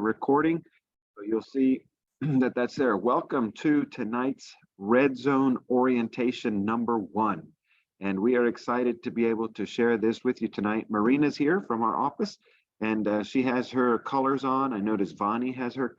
recording, so you'll see that that's there. Welcome to tonight's Red Zone Orientation number 1. And we are excited to be able to share this with you tonight. Marina's here from our office, and she has her colors on. I noticed Vani has her,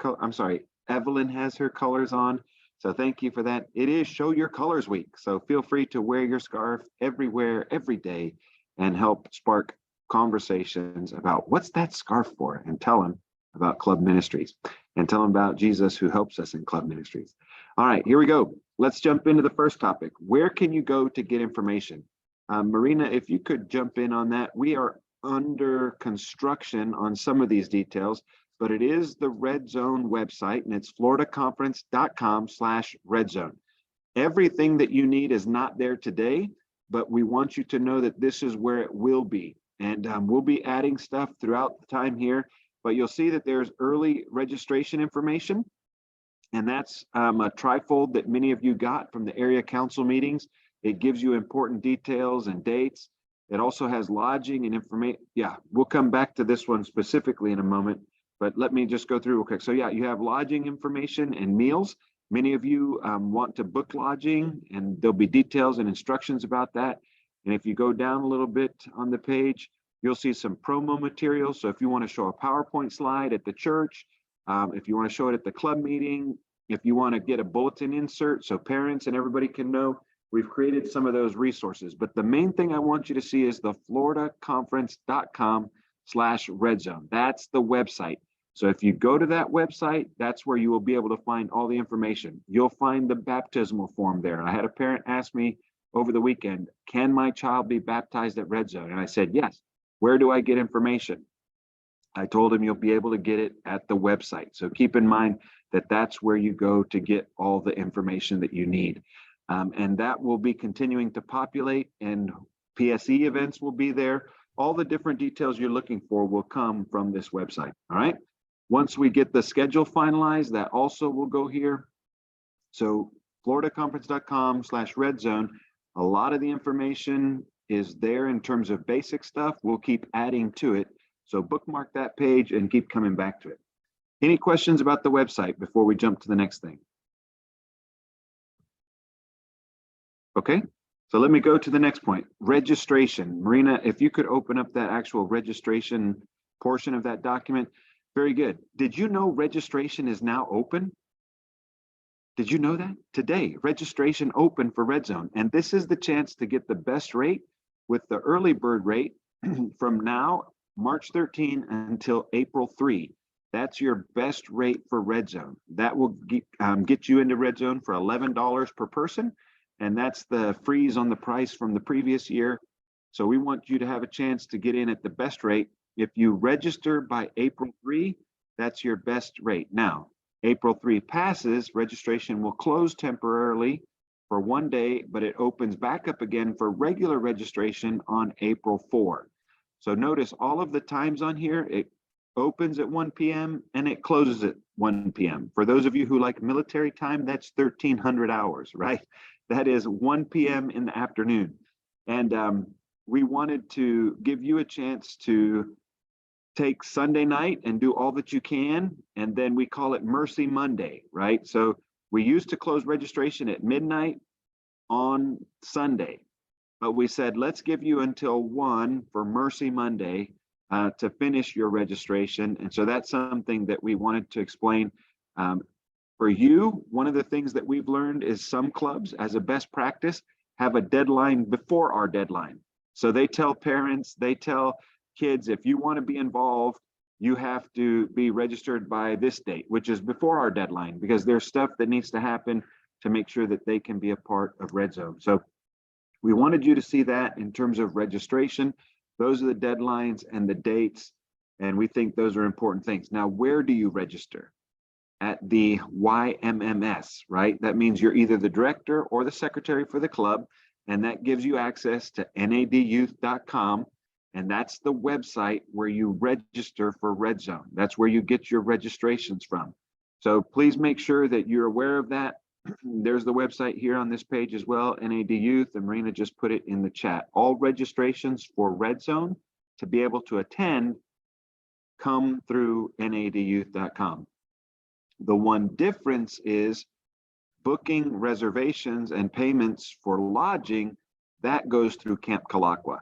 Evelyn has her colors on. So thank you for that. It is Show Your Colors Week. So feel free to wear your scarf everywhere, every day, and help spark conversations about what's that scarf for, and tell them about club ministries and tell them about Jesus who helps us in club ministries. All right, here we go. Let's jump into the first topic. Where can you go to get information? Marina, if you could jump in on that. We are under construction on some of these details, but it is the Red Zone website, and it's floridaconference.com/redzone. Everything that you need is not there today, but we want you to know that this is where it will be. And we'll be adding stuff throughout the time here, but you'll see that there's early registration information. And that's a trifold that many of you got from the area council meetings. It gives you important details and dates. It also has lodging and information. Yeah, we'll come back to this one specifically in a moment, but let me just go through real quick. So yeah, you have lodging information and meals. Many of you want to book lodging, and there'll be details and instructions about that. And if you go down a little bit on the page, you'll see some promo materials. So if you want to show a PowerPoint slide at the church, if you want to show it at the club meeting, if you want to get a bulletin insert so parents and everybody can know, we've created some of those resources. But the main thing I want you to see is the floridaconference.com/redzone. That's the website. So if you go to that website, that's where you will be able to find all the information. You'll find the baptismal form there. I had a parent ask me over the weekend, can my child be baptized at Red Zone? And I said, yes. Where do I get information? I told him you'll be able to get it at the website. So keep in mind that that's where you go to get all the information that you need. And that will be continuing to populate, and PSE events will be there. All the different details you're looking for will come from this website, all right? Once we get the schedule finalized, that also will go here. So floridaconference.com/redzone. A lot of the information is there in terms of basic stuff. We'll keep adding to it. So bookmark that page and keep coming back to it. Any questions about the website before we jump to the next thing? Okay, so let me go to the next point, registration. Marina, if you could open up that actual registration portion of that document. Very good. Did you know registration is now open? Did you know that? Today, registration open for Red Zone. And this is the chance to get the best rate with the early bird rate from now, March 13 until April 3. That's your best rate for Red Zone. That will get you into Red Zone for $11 per person. And that's the freeze on the price from the previous year. So we want you to have a chance to get in at the best rate. If you register by April 3, that's your best rate. Now, April 3 passes, registration will close temporarily for 1 day, but it opens back up again for regular registration on April 4. So notice all of the times on here, it opens at 1 p.m. and it closes at 1 p.m. For those of you who like military time, that's 1,300 hours, right? That is 1 p.m. in the afternoon. And we wanted to give you a chance to take Sunday night and do all that you can, and then we call it Mercy Monday, right? So we used to close registration at midnight on Sunday, but we said, let's give you until 1 for Mercy Monday to finish your registration. And so that's something that we wanted to explain. For you, one of the things that we've learned is some clubs, as a best practice, have a deadline before our deadline. So they tell parents, they tell kids, if you want to be involved, you have to be registered by this date, which is before our deadline, because there's stuff that needs to happen to make sure that they can be a part of Red Zone. So we wanted you to see that in terms of registration. Those are the deadlines and the dates, and we think those are important things. Now, where do you register? At the YMMS, right? That means you're either the director or the secretary for the club, and that gives you access to nadyouth.com. And that's the website where you register for Red Zone. That's where you get your registrations from. So please make sure that you're aware of that. There's the website here on this page as well, NAD Youth, and Marina just put it in the chat. All registrations for Red Zone to be able to attend come through nadyouth.com. The one difference is booking reservations and payments for lodging, that goes through Camp Kalakwa.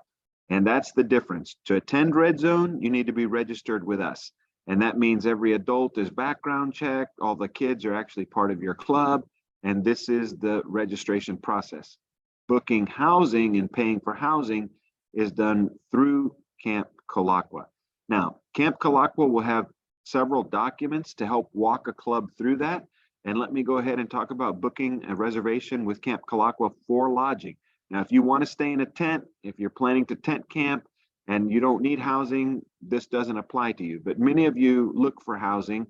And that's the difference. To attend Red Zone, you need to be registered with us. And that means every adult is background checked. All the kids are actually part of your club. And this is the registration process. Booking housing and paying for housing is done through Camp Kalakwa. Now, Camp Kalakwa will have several documents to help walk a club through that. And let me go ahead and talk about booking a reservation with Camp Kalakwa for lodging. Now, if you want to stay in a tent, if you're planning to tent camp and you don't need housing, this doesn't apply to you. But many of you look for housing.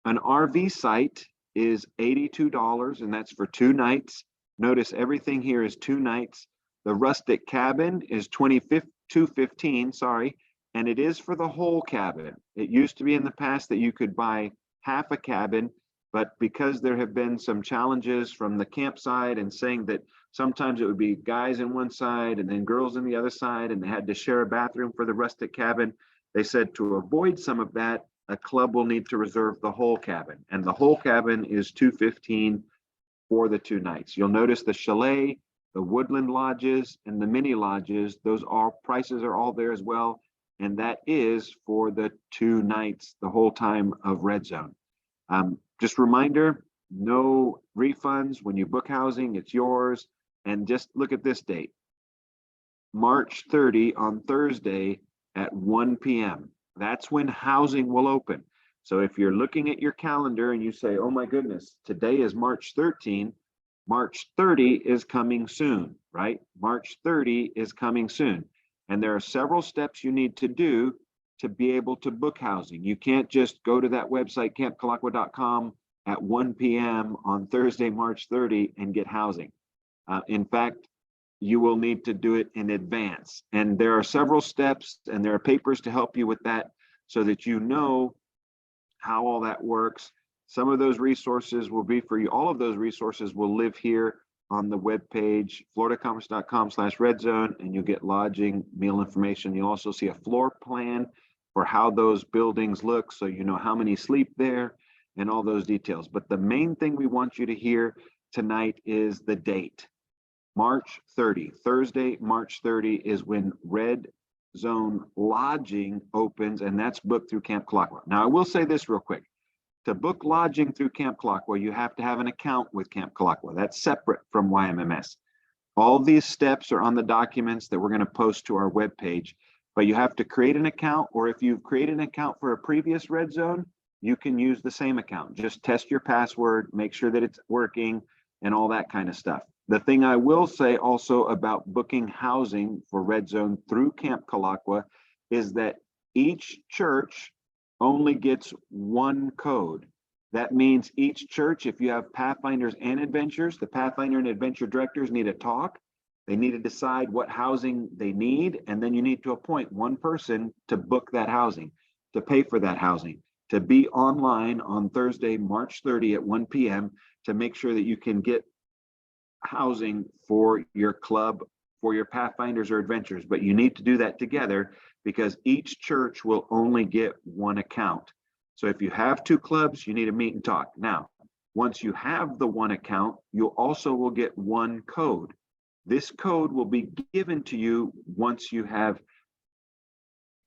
An RV site is $82, and that's for 2 nights. Notice everything here is 2 nights. The rustic cabin is $215, sorry, and it is for the whole cabin. It used to be in the past that you could buy half a cabin, but because there have been some challenges from the campsite and saying that sometimes it would be guys in one side and then girls in the other side, and they had to share a bathroom for the rustic cabin, they said to avoid some of that, a club will need to reserve the whole cabin. And the whole cabin is $215 for the 2 nights. You'll notice the chalet, the woodland lodges, and the mini lodges, those prices are all there as well. And that is for the 2 nights, the whole time of Red Zone. Just reminder, no refunds. When you book housing, it's yours. And just look at this date, March 30 on Thursday at 1 p.m. That's when housing will open. So if you're looking at your calendar and you say, oh my goodness, today is March 13, March 30 is coming soon, right? March 30 is coming soon. And there are several steps you need to do to be able to book housing. You can't just go to that website, campkalakwa.com, at 1 p.m. on Thursday, March 30, and get housing. In fact, you will need to do it in advance. And there are several steps, and there are papers to help you with that so that you know how all that works. Some of those resources will be for you. All of those resources will live here on the webpage, floridaconference.com/redzone, and you'll get lodging, meal information. You'll also see a floor plan for how those buildings look, so you know how many sleep there and all those details. But the main thing we want you to hear tonight is the date. March 30, Thursday, March 30 is when Red Zone lodging opens, and that's booked through Camp Kalakwa. Now, I will say this real quick. To book lodging through Camp Kalakwa, you have to have an account with Camp Kalakwa. That's separate from YMMS. All these steps are on the documents that we're going to post to our webpage, but you have to create an account, or if you've created an account for a previous Red Zone, you can use the same account. Just test your password, make sure that it's working, and all that kind of stuff. The thing I will say also about booking housing for Red Zone through Camp Kalakwa is that each church only gets one code. That means each church, if you have Pathfinders and Adventures, the Pathfinder and Adventure directors need to talk. They need to decide what housing they need, and then you need to appoint one person to book that housing, to pay for that housing, to be online on Thursday, March 30 at 1 p.m. to make sure that you can get housing for your club, for your Pathfinders or Adventures. But you need to do that together because each church will only get one account. So if you have 2 clubs, you need to meet and talk. Now, once you have the one account, you also will get one code. This code will be given to you once you have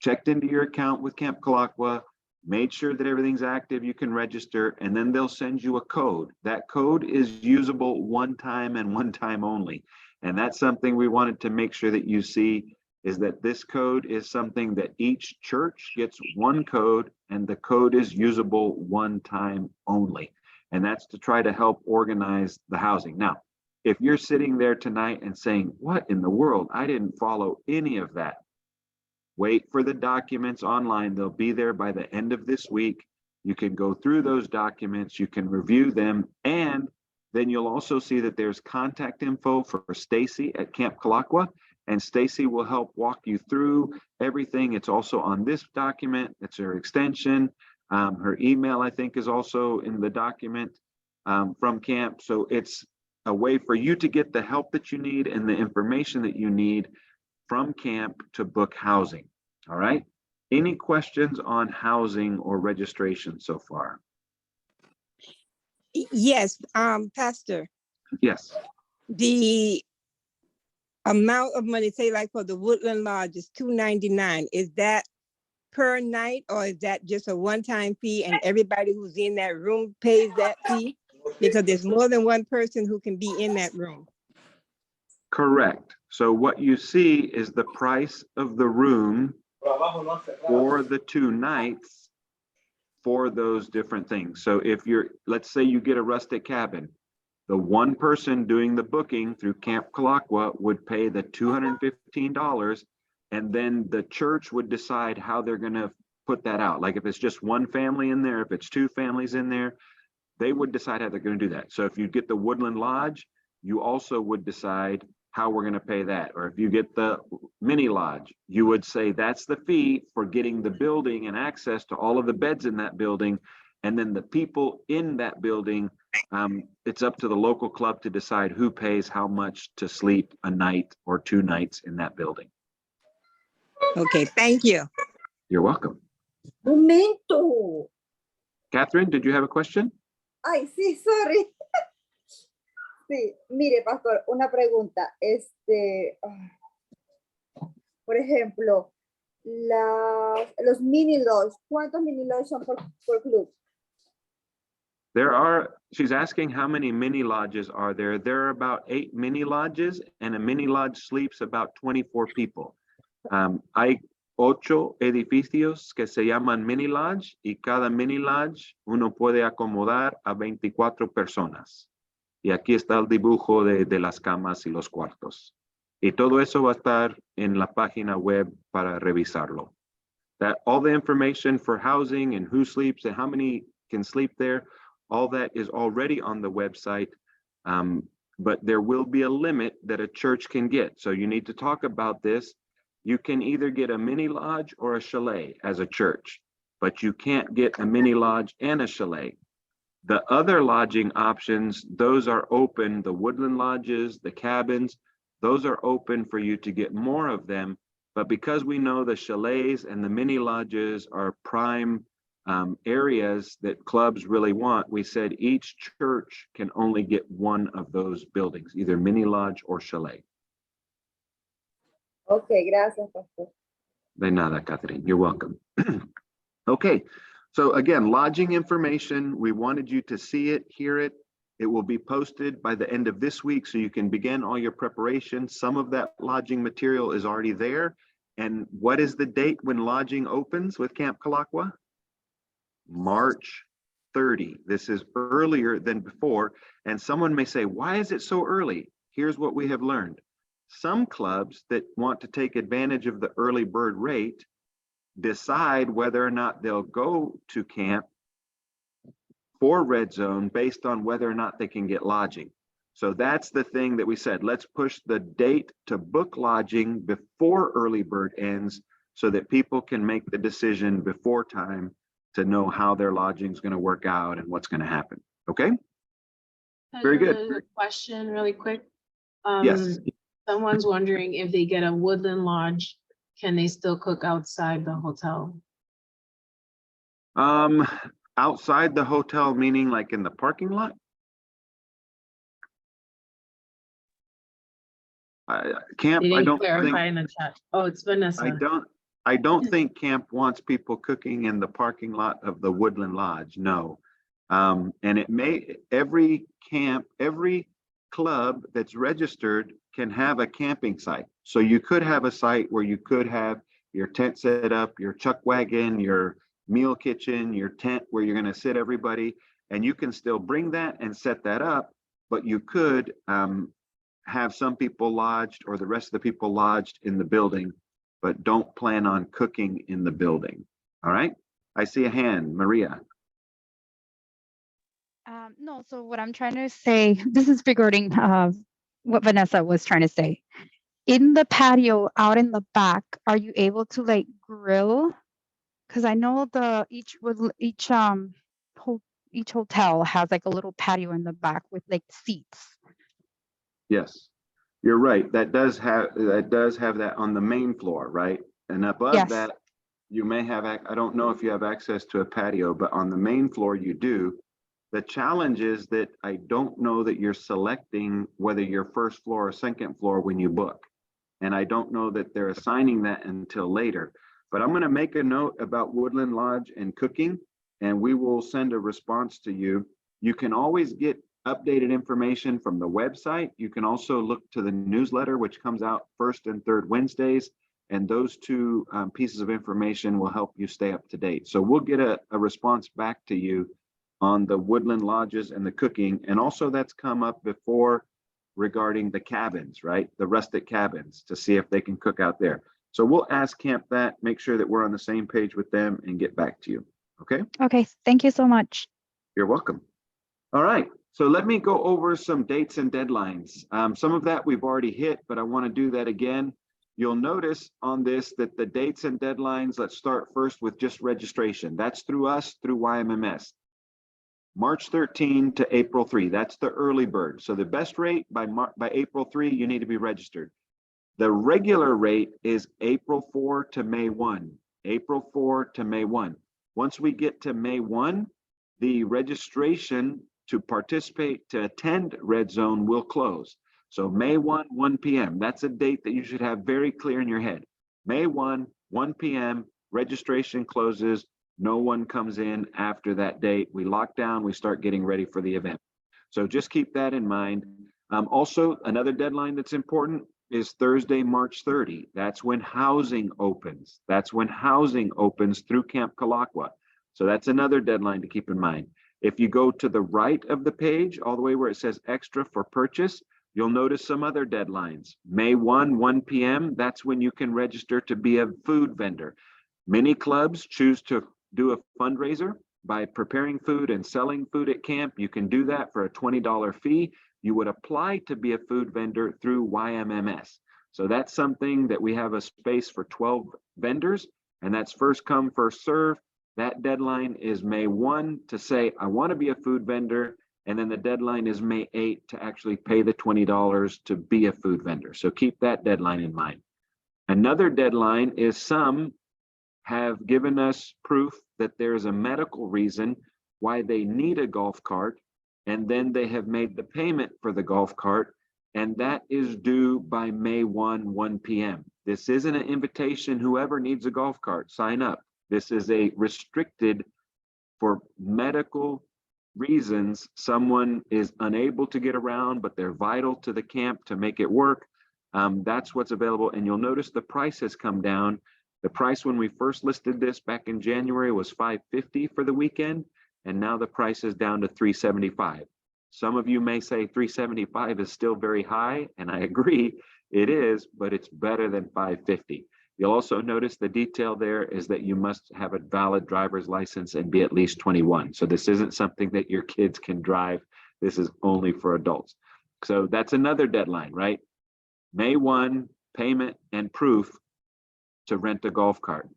checked into your account with Camp Kalakwa, made sure that everything's active, you can register, and then they'll send you a code. That code is usable one time and one time only. And that's something we wanted to make sure that you see, is that this code is something that each church gets one code, and the code is usable one time only. And that's to try to help organize the housing. Now, if you're sitting there tonight and saying, what in the world? I didn't follow any of that. Wait for the documents online. They'll be there by the end of this week. You can go through those documents, you can review them, and then you'll also see that there's contact info for Stacy at Camp Kalakwa, and Stacy will help walk you through everything. It's also on this document. It's her extension. Her email, I think, is also in the document from camp. So it's a way for you to get the help that you need and the information that you need from camp to book housing. All right. Any questions on housing or registration so far? Yes, Pastor, Yes. the amount of money, say like for the Woodland Lodge is $299. Is that per night, or is that just a one-time fee and everybody who's in that room pays that fee? Because there's more than one person who can be in that room. Correct. So what you see is the price of the room for the 2 nights for those different things. So if you're, let's say you get a rustic cabin, the one person doing the booking through Camp Calaqua would pay the $215, and then the church would decide how they're going to put that out. Like if it's just one family in there, if it's 2 families in there, they would decide how they're going to do that. So if you get the Woodland Lodge, you also would decide how we're going to pay that. Or if you get the mini lodge, you would say that's the fee for getting the building and access to all of the beds in that building. And then the people in that building, it's up to the local club to decide who pays how much to sleep a night or 2 nights in that building. Okay, thank you. You're welcome. Momento. Catherine, did you have a question? Ay, sí, sorry. Sí, mire, pastor, una pregunta. Por ejemplo, los mini lodge, ¿cuántos mini lodge son por club? There are, she's asking how many mini lodges are there. There are about 8 mini lodges, and a mini lodge sleeps about 24 people. Hay 8 edificios que se llaman mini lodge, y cada mini lodge uno puede acomodar a 24 personas. Y aquí está el dibujo de las camas y los cuartos. Y todo eso va a estar en la página web para revisarlo. That all the information for housing and who sleeps and how many can sleep there, all that is already on the website, but there will be a limit that a church can get. So you need to talk about this. You can either get a mini lodge or a chalet as a church, but you can't get a mini lodge and a chalet. The other lodging options, those are open, the woodland lodges, the cabins, those are open for you to get more of them. But because we know the chalets and the mini lodges are prime areas that clubs really want, we said each church can only get one of those buildings, either mini lodge or chalet. Okay, gracias, pastor. De nada, Catherine, you're welcome. Okay, so again, lodging information, we wanted you to see it, hear it. It will be posted by the end of this week, so you can begin all your preparation. Some of that lodging material is already there. And what is the date when lodging opens with Camp Calaqua? March 30. This is earlier than before. And someone may say, why is it so early? Here's what we have learned. Some clubs that want to take advantage of the early bird rate decide whether or not they'll go to camp for Red Zone based on whether or not they can get lodging. So that's the thing that we said, let's push the date to book lodging before early bird ends so that people can make the decision before time to know how their lodging is going to work out and what's going to happen. Okay. Very good. Another question really quick. Yes. Someone's wondering if they get a woodland lodge, can they still cook outside the hotel? Outside the hotel, meaning like in the parking lot? Camp, They I didn't don't clarify think, in the chat. Oh, it's Vanessa. I don't think camp wants people cooking in the parking lot of the Woodland Lodge, no. And it may, every camp, every club that's registered can have a camping site. So you could have a site where you could have your tent set up, your chuck wagon, your meal kitchen, your tent where you're going to sit everybody, and you can still bring that and set that up, but you could have some people lodged or the rest of the people lodged in the building, but don't plan on cooking in the building. All right, I see a hand, Maria. No, so what I'm trying to say, this is regarding what Vanessa was trying to say. In the patio out in the back, are you able to like grill? Because I know each hotel has like a little patio in the back with like seats. Yes, you're right. That does have that on the main floor, right? And above Yes. that, you may have, I don't know if you have access to a patio, but on the main floor you do. The challenge is that I don't know that you're selecting whether you're first floor or second floor when you book. And I don't know that they're assigning that until later. But I'm going to make a note about Woodland Lodge and cooking, and we will send a response to you. You can always get updated information from the website. You can also look to the newsletter, which comes out first and third Wednesdays. And those two pieces of information will help you stay up to date. So we'll get a response back to you on the Woodland Lodges and the cooking. And also that's come up before regarding the cabins, right? The rustic cabins, to see if they can cook out there. So we'll ask camp that, make sure that we're on the same page with them and get back to you. Okay? Okay, thank you so much. You're welcome. All right. So let me go over some dates and deadlines. Some of that we've already hit, but I want to do that again. You'll notice on this that the dates and deadlines, let's start first with just registration. That's through us, through YMMS. March 13 to April 3, that's the early bird. So the best rate by April 3, you need to be registered. The regular rate is April 4 to May 1, April 4 to May 1. Once we get to May 1, the registration to participate, to attend Red Zone will close. So May 1, 1 p.m., that's a date that you should have very clear in your head. May 1, 1 p.m., registration closes. No one comes in after that date. We lock down, we start getting ready for the event. So just keep that in mind. Also, another deadline that's important is Thursday, March 30. That's when housing opens. That's when housing opens through Camp Kalakwa. So that's another deadline to keep in mind. If you go to the right of the page, all the way where it says extra for purchase, you'll notice some other deadlines. May 1, 1 p.m., that's when you can register to be a food vendor. Many clubs choose to do a fundraiser by preparing food and selling food at camp. You can do that for a $20 fee. You would apply to be a food vendor through YMMS. So that's something that we have a space for 12 vendors, and that's first come, first serve. That deadline is May 1 to say, I want to be a food vendor. And then the deadline is May 8 to actually pay the $20 to be a food vendor. So keep that deadline in mind. Another deadline is some have given us proof that there is a medical reason why they need a golf cart, and then they have made the payment for the golf cart, and that is due by May 1, 1 p.m. This isn't an invitation, whoever needs a golf cart, sign up. This is a restricted for medical reasons. Someone is unable to get around, but they're vital to the camp to make it work. That's what's available, and you'll notice the price has come down. The price when we first listed this back in January was $550 for the weekend, and now the price is down to $375. Some of you may say $375 is still very high, and I agree, it is, but it's better than $550. You'll also notice the detail there is that you must have a valid driver's license and be at least 21. So this isn't something that your kids can drive. This is only for adults. So that's another deadline, right? May 1, payment and proof to rent a golf cart.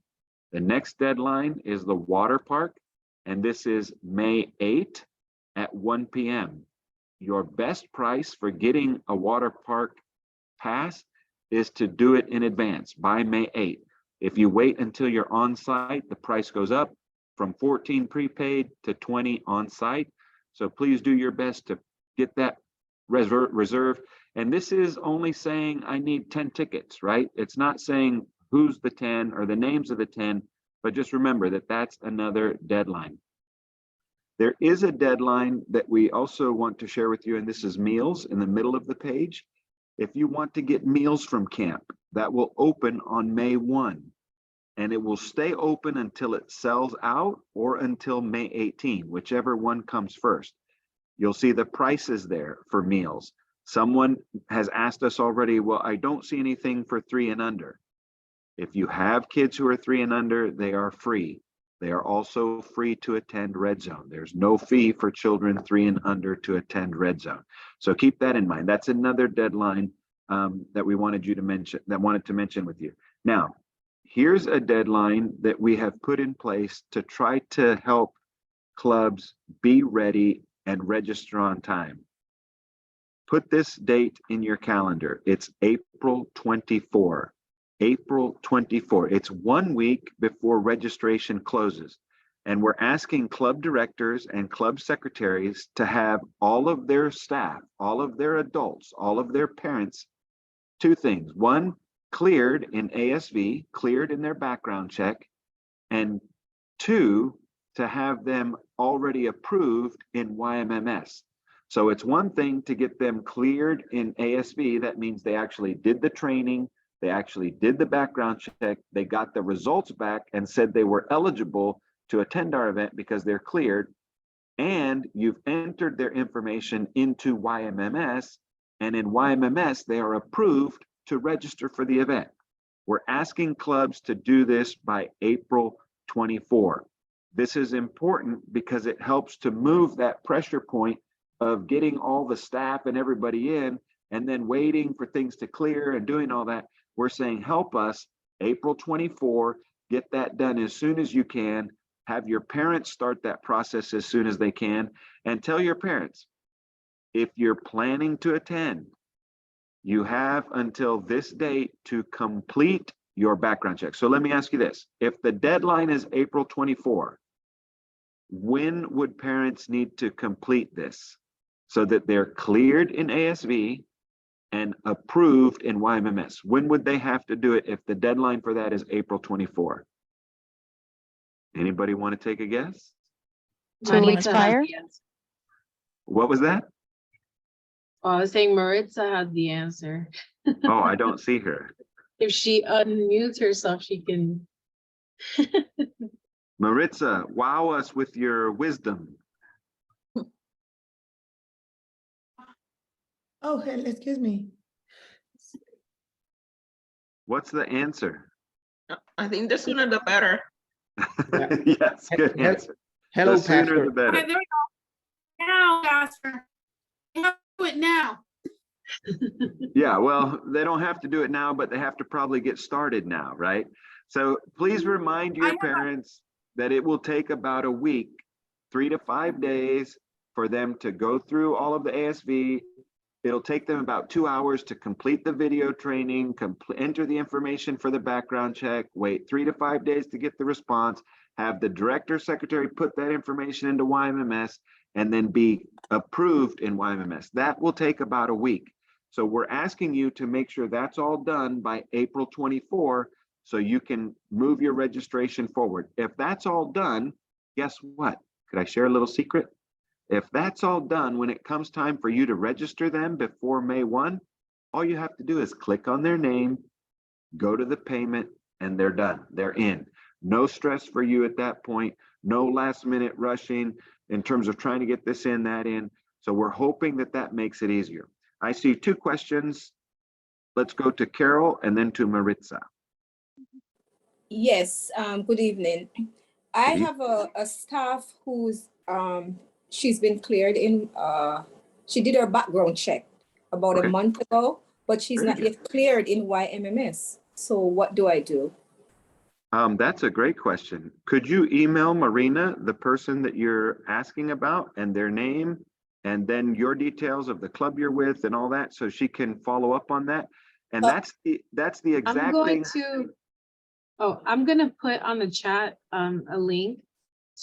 The next deadline is the water park, and this is May 8 at 1 p.m. Your best price for getting a water park pass is to do it in advance by May 8. If you wait until you're on site, the price goes up from 14 prepaid to 20 on site. So please do your best to get that reserved. And this is only saying I need 10 tickets, right? It's not saying who's the 10 or the names of the 10, but just remember that that's another deadline. There is a deadline that we also want to share with you, and this is meals in the middle of the page. If you want to get meals from camp, that will open on May 1, and it will stay open until it sells out or until May 18, whichever one comes first. You'll see the prices there for meals. Someone has asked us already, well, I don't see anything for 3 and under. If you have kids who are 3 and under, they are free. They are also free to attend Red Zone. There's no fee for children 3 and under to attend Red Zone. So keep that in mind. That's another deadline that we wanted to mention with you. Now, here's a deadline that we have put in place to try to help clubs be ready and register on time. Put this date in your calendar. It's April 24. April 24. It's 1 week before registration closes. And we're asking club directors and club secretaries to have all of their staff, all of their adults, all of their parents, two things. One, cleared in ASV, cleared in their background check, and two, to have them already approved in YMMS. So it's one thing to get them cleared in ASV. That means they actually did the training, they actually did the background check, they got the results back and said they were eligible to attend our event because they're cleared, and you've entered their information into YMMS, and in YMMS, they are approved to register for the event. We're asking clubs to do this by April 24. This is important because it helps to move that pressure point of getting all the staff and everybody in and then waiting for things to clear and doing all that. We're saying, help us, April 24, get that done as soon as you can. Have your parents start that process as soon as they can, and tell your parents, if you're planning to attend, you have until this date to complete your background check. So let me ask you this. If the deadline is April 24, when would parents need to complete this so that they're cleared in ASV and approved in YMMS? When would they have to do it if the deadline for that is April 24? Anybody want to take a guess? 2 weeks Maritza has prior? the answer. What was that? Oh, I was saying Maritza had the answer. Oh, I don't see her. If she unmutes herself, she can. Maritza, wow us with your wisdom. Oh, excuse me. What's the answer? I think the sooner the better. Yes, good answer. Hello, The sooner Pastor. the better. Okay, there we go. Now, Pastor. Do it now. Yeah, well, they don't have to do it now, but they have to probably get started now, right? So please remind your parents that it will take about a week, 3 to 5 days for them to go through all of the ASV. It'll take them about 2 hours to complete the video training, enter the information for the background check, wait 3 to 5 days to get the response, have the director secretary put that information into YMMS, and then be approved in YMMS. That will take about a week. So we're asking you to make sure that's all done by April 24 so you can move your registration forward. If that's all done, guess what? Could I share a little secret? If that's all done, when it comes time for you to register them before May 1, all you have to do is click on their name, go to the payment, and they're done. They're in. No stress for you at that point. No last minute rushing in terms of trying to get this in, that in. So we're hoping that that makes it easier. I see 2 questions. Let's go to Carol and then to Maritza. Yes, good evening. I Good have a staff who's she's been cleared in she did her background check about Okay. a month ago, but she's Very not good. yet cleared in YMMS. So what do I do? That's a great question. Could you email Marina, the person that you're asking about, and their name, and then your details of the club you're with and all that, so she can follow up on that? And that's the I'm exact going thing. I'm gonna put on the chat a link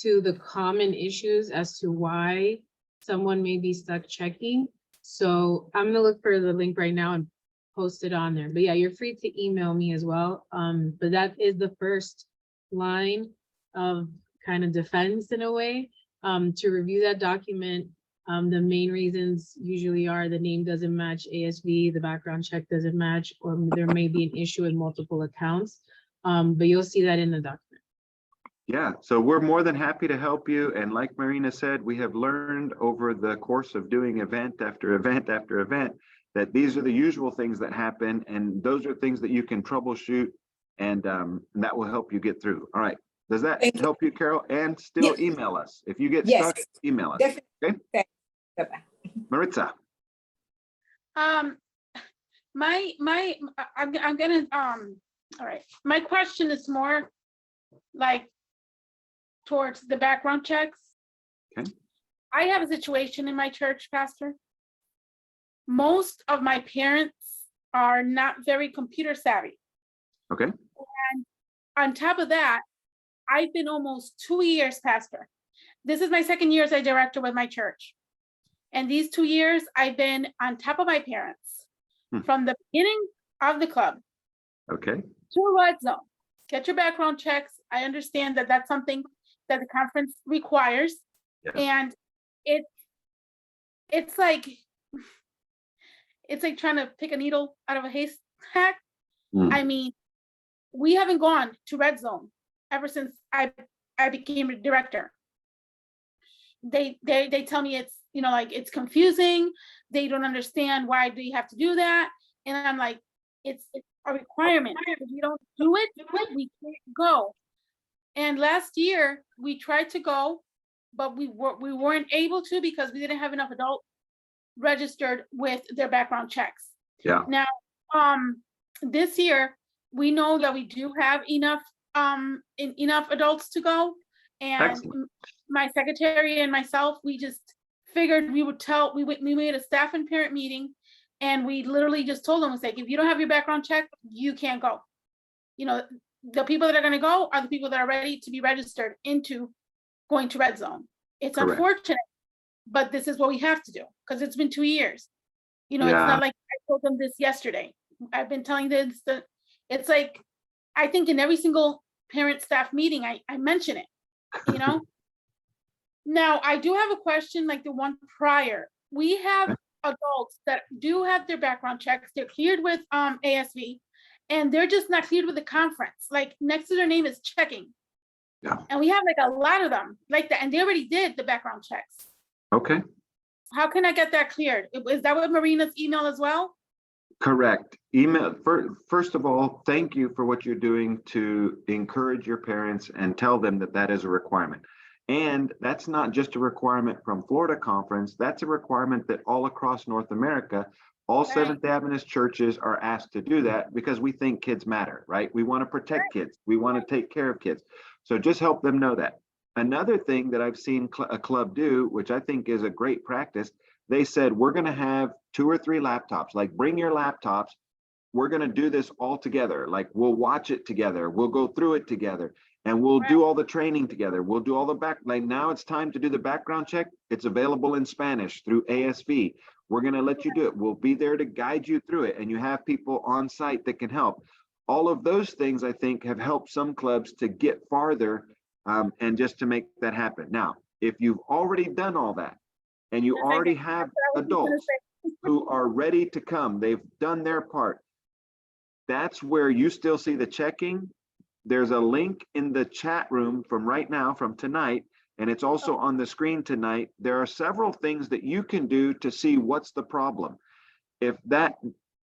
to the common issues as to why someone may be stuck checking. So I'm gonna look for the link right now and post it on there. But yeah, you're free to email me as well. But that is the first line of kind of defense in a way, to review that document. The main reasons usually are the name doesn't match ASV, the background check doesn't match, or there may be an issue with multiple accounts. But you'll see that in the document. Yeah, so we're more than happy to help you. And like Marina said, we have learned over the course of doing event after event after event that these are the usual things that happen, and those are things that you can troubleshoot, and that will help you get through. All right. Does that Thank you. help you, Carol? And still Yes. email us. If you get Yes. stuck, email us. Definitely. Okay? Thanks. Bye-bye. Maritza. I'm gonna, all right. My question is more like towards the background checks. Okay. I have a situation in my church, Pastor. Most of my parents are not very computer savvy. Okay. And on top of that, I've been almost 2 years pastor. This is my second year as a director with my church. And these 2 years, I've been on top of my parents from the beginning of the club Okay. to red zone. Get your background checks. I understand that that's something that the conference requires. Yes. And it's like trying to pick a needle out of a haystack. I mean, we haven't gone to red zone ever since I became a director. They tell me it's, you know, like it's confusing. They don't understand why do you have to do that. And I'm like, it's a requirement. If you don't do it, we can't go. And last year we tried to go, but we weren't able to because we didn't have enough adults registered with their background checks. Yeah. Now, this year we know that we do have enough adults to go, and Excellent. my secretary and myself, we just figured we would we made a staff and parent meeting, and we literally just told them, it's like, if you don't have your background check, you can't go. You know, the people that are going to go are the people that are ready to be registered into going to red zone. It's Correct. unfortunate, but this is what we have to do because it's been 2 years. You know, Yeah. It's not like I told them this yesterday. I've been telling this, that it's like, I think in every single parent staff meeting, I mention it, you know? Now, I do have a question like the one prior. We have adults that do have their background checks. They're cleared with ASV, and they're just not cleared with the conference. Like next to their name is checking. Yeah. And we have like a lot of them like that, and they already did the background checks. Okay. How can I get that cleared? Is that what Marina's email as well? Correct. Email. First of all, thank you for what you're doing to encourage your parents and tell them that that is a requirement. And that's not just a requirement from Florida Conference. That's a requirement that all across North America, all Right. Seventh Adventist churches are asked to do that because we think kids matter, right? We want to protect kids. We want to take care of kids. So just help them know that. Another thing that I've seen a club do, which I think is a great practice, they said, we're going to have 2 or 3 laptops, like bring your laptops. We're going to do this all together. Like we'll watch it together. We'll go through it together and we'll do all the training together. We'll do all the like now it's time to do the background check. It's available in Spanish through ASV. We're going to let you do it. We'll be there to guide you through it. And you have people on site that can help. All of those things, I think, have helped some clubs to get farther and just to make that happen. Now, if you've already done all that and you already have adults who are ready to come, they've done their part, that's where you still see the checking. There's a link in the chat room from right now, from tonight, and it's also on the screen tonight. There are several things that you can do to see what's the problem. If that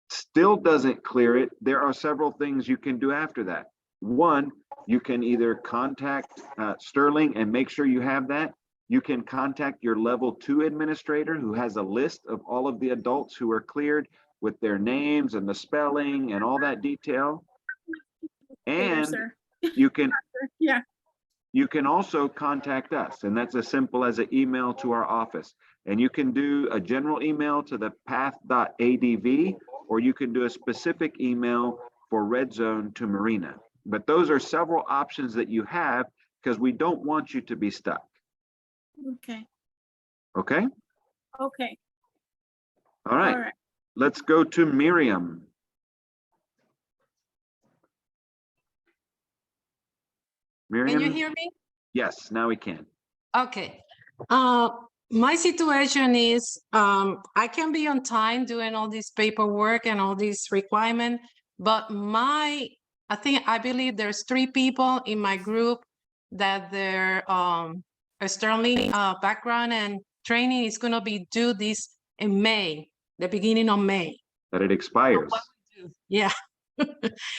still doesn't clear it, there are several things you can do after that. One, you can either contact Sterling and make sure you have that. You can contact your level 2 administrator who has a list of all of the adults who are cleared with their names and the spelling and all that detail. And you can you can also contact us, and that's as simple as an email to our office. And you can do a general email to the path.adv, or you can do a specific email for Red Zone to Marina. But those are several options that you have because we don't want you to be stuck. Okay. Okay? Okay. All right. All right. Let's go to Miriam. Miriam? Can you hear me? Yes, now we can. Okay. My situation is I can be on time doing all this paperwork and all these requirements, but I believe there's 3 people in my group that their Sterling background and training is going to be due this in May, the beginning of May. That it expires. Yeah.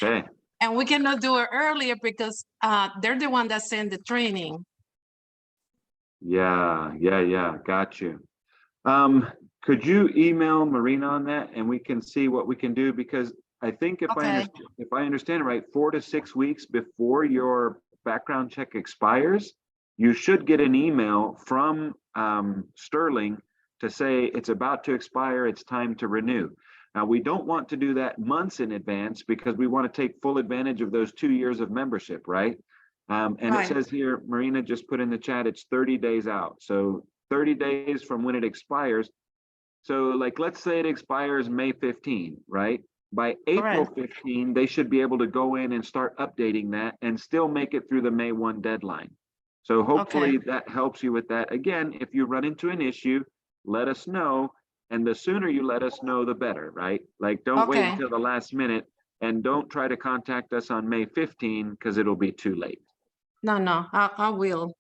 Okay. And we cannot do it earlier because they're the one that sent the training. Yeah. Got you. Could you email Marina on that and we can see what we can do? Because I think if I understand it right, 4 to 6 weeks before your background check expires, you should get an email from Sterling to say it's about to expire, it's time to renew. Now, we don't want to do that months in advance because we want to take full advantage of those 2 years of membership, right? And it Right. says here, Marina just put in the chat, it's 30 days out. So 30 days from when it expires. So like, let's say it expires May 15, right? By April Correct. 15, they should be able to go in and start updating that and still make it through the May 1 deadline. So hopefully that helps you with that. Again, if you run into an issue, let us know. And the sooner you let us know, the better, right? Like, don't wait Okay. until the last minute, and don't try to contact us on May 15 because it'll be too late. No, I will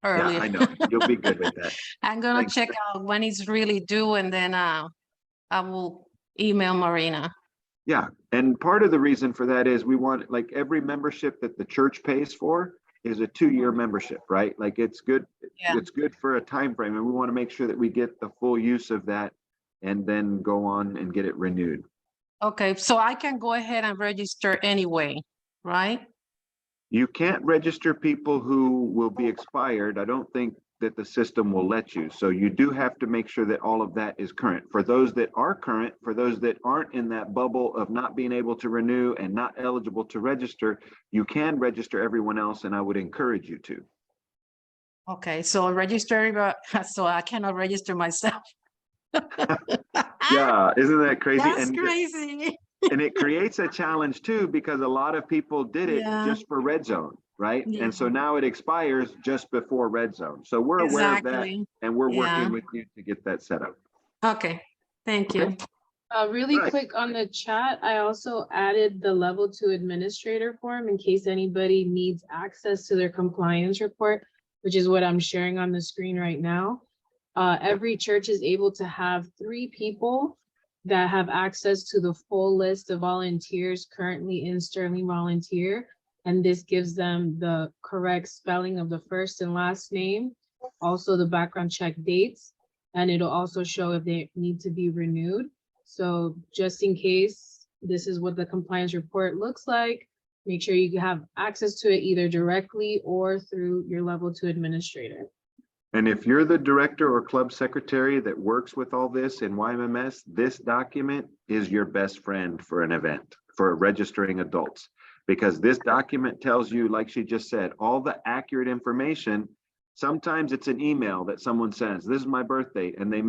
Yeah, earlier. I know. You'll be good with that. I'm gonna Thanks. check out when it's really due, and then I will email Marina. Yeah, and part of the reason for that is we want, like, every membership that the church pays for is a 2-year membership, right? Like, it's good, Yeah. it's good for a time frame, and we want to make sure that we get the full use of that and then go on and get it renewed. Okay, so I can go ahead and register anyway, right? You can't register people who will be expired. I don't think that the system will let you. So you do have to make sure that all of that is current. For those that are current, for those that aren't in that bubble of not being able to renew and not eligible to register, you can register everyone else, and I would encourage you to. Okay, so register, so I cannot register myself. Yeah, isn't that crazy? That's And crazy. and it creates a challenge too, because a lot of people did it Yeah. just for red zone, right? Yeah. And so now it expires just before red zone. So we're aware of that, Exactly. and we're Yeah. working with you to get that set up. Okay, thank you. Okay. Really Right. quick on the chat, I also added the level 2 administrator form in case anybody needs access to their compliance report, which is what I'm sharing on the screen right now. Every church is able to have 3 people that have access to the full list of volunteers currently in Sterling Volunteer. And this gives them the correct spelling of the first and last name, also the background check dates, and it'll also show if they need to be renewed. So just in case, this is what the compliance report looks like. Make sure you have access to it either directly or through your level 2 administrator. And if you're the director or club secretary that works with all this in YMMS, this document is your best friend for an event, for registering adults. Because this document tells you, like she just said, all the accurate information. Sometimes it's an email that someone sends, this is my birth date, and they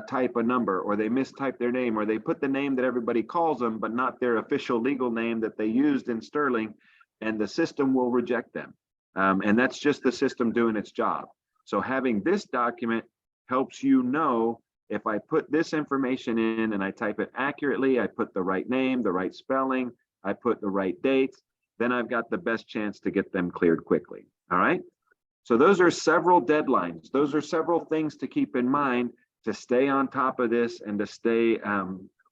type a number, or they mistype their name, or they put the name that everybody calls them, but not their official legal name that they used in Sterling, and the system will reject them. And that's just the system doing its job. So having this document helps you know, if I put this information in and I type it accurately, I put the right name, the right spelling, I put the right dates, then I've got the best chance to get them cleared quickly. All right. So those are several deadlines. Those are several things to keep in mind to stay on top of this and to stay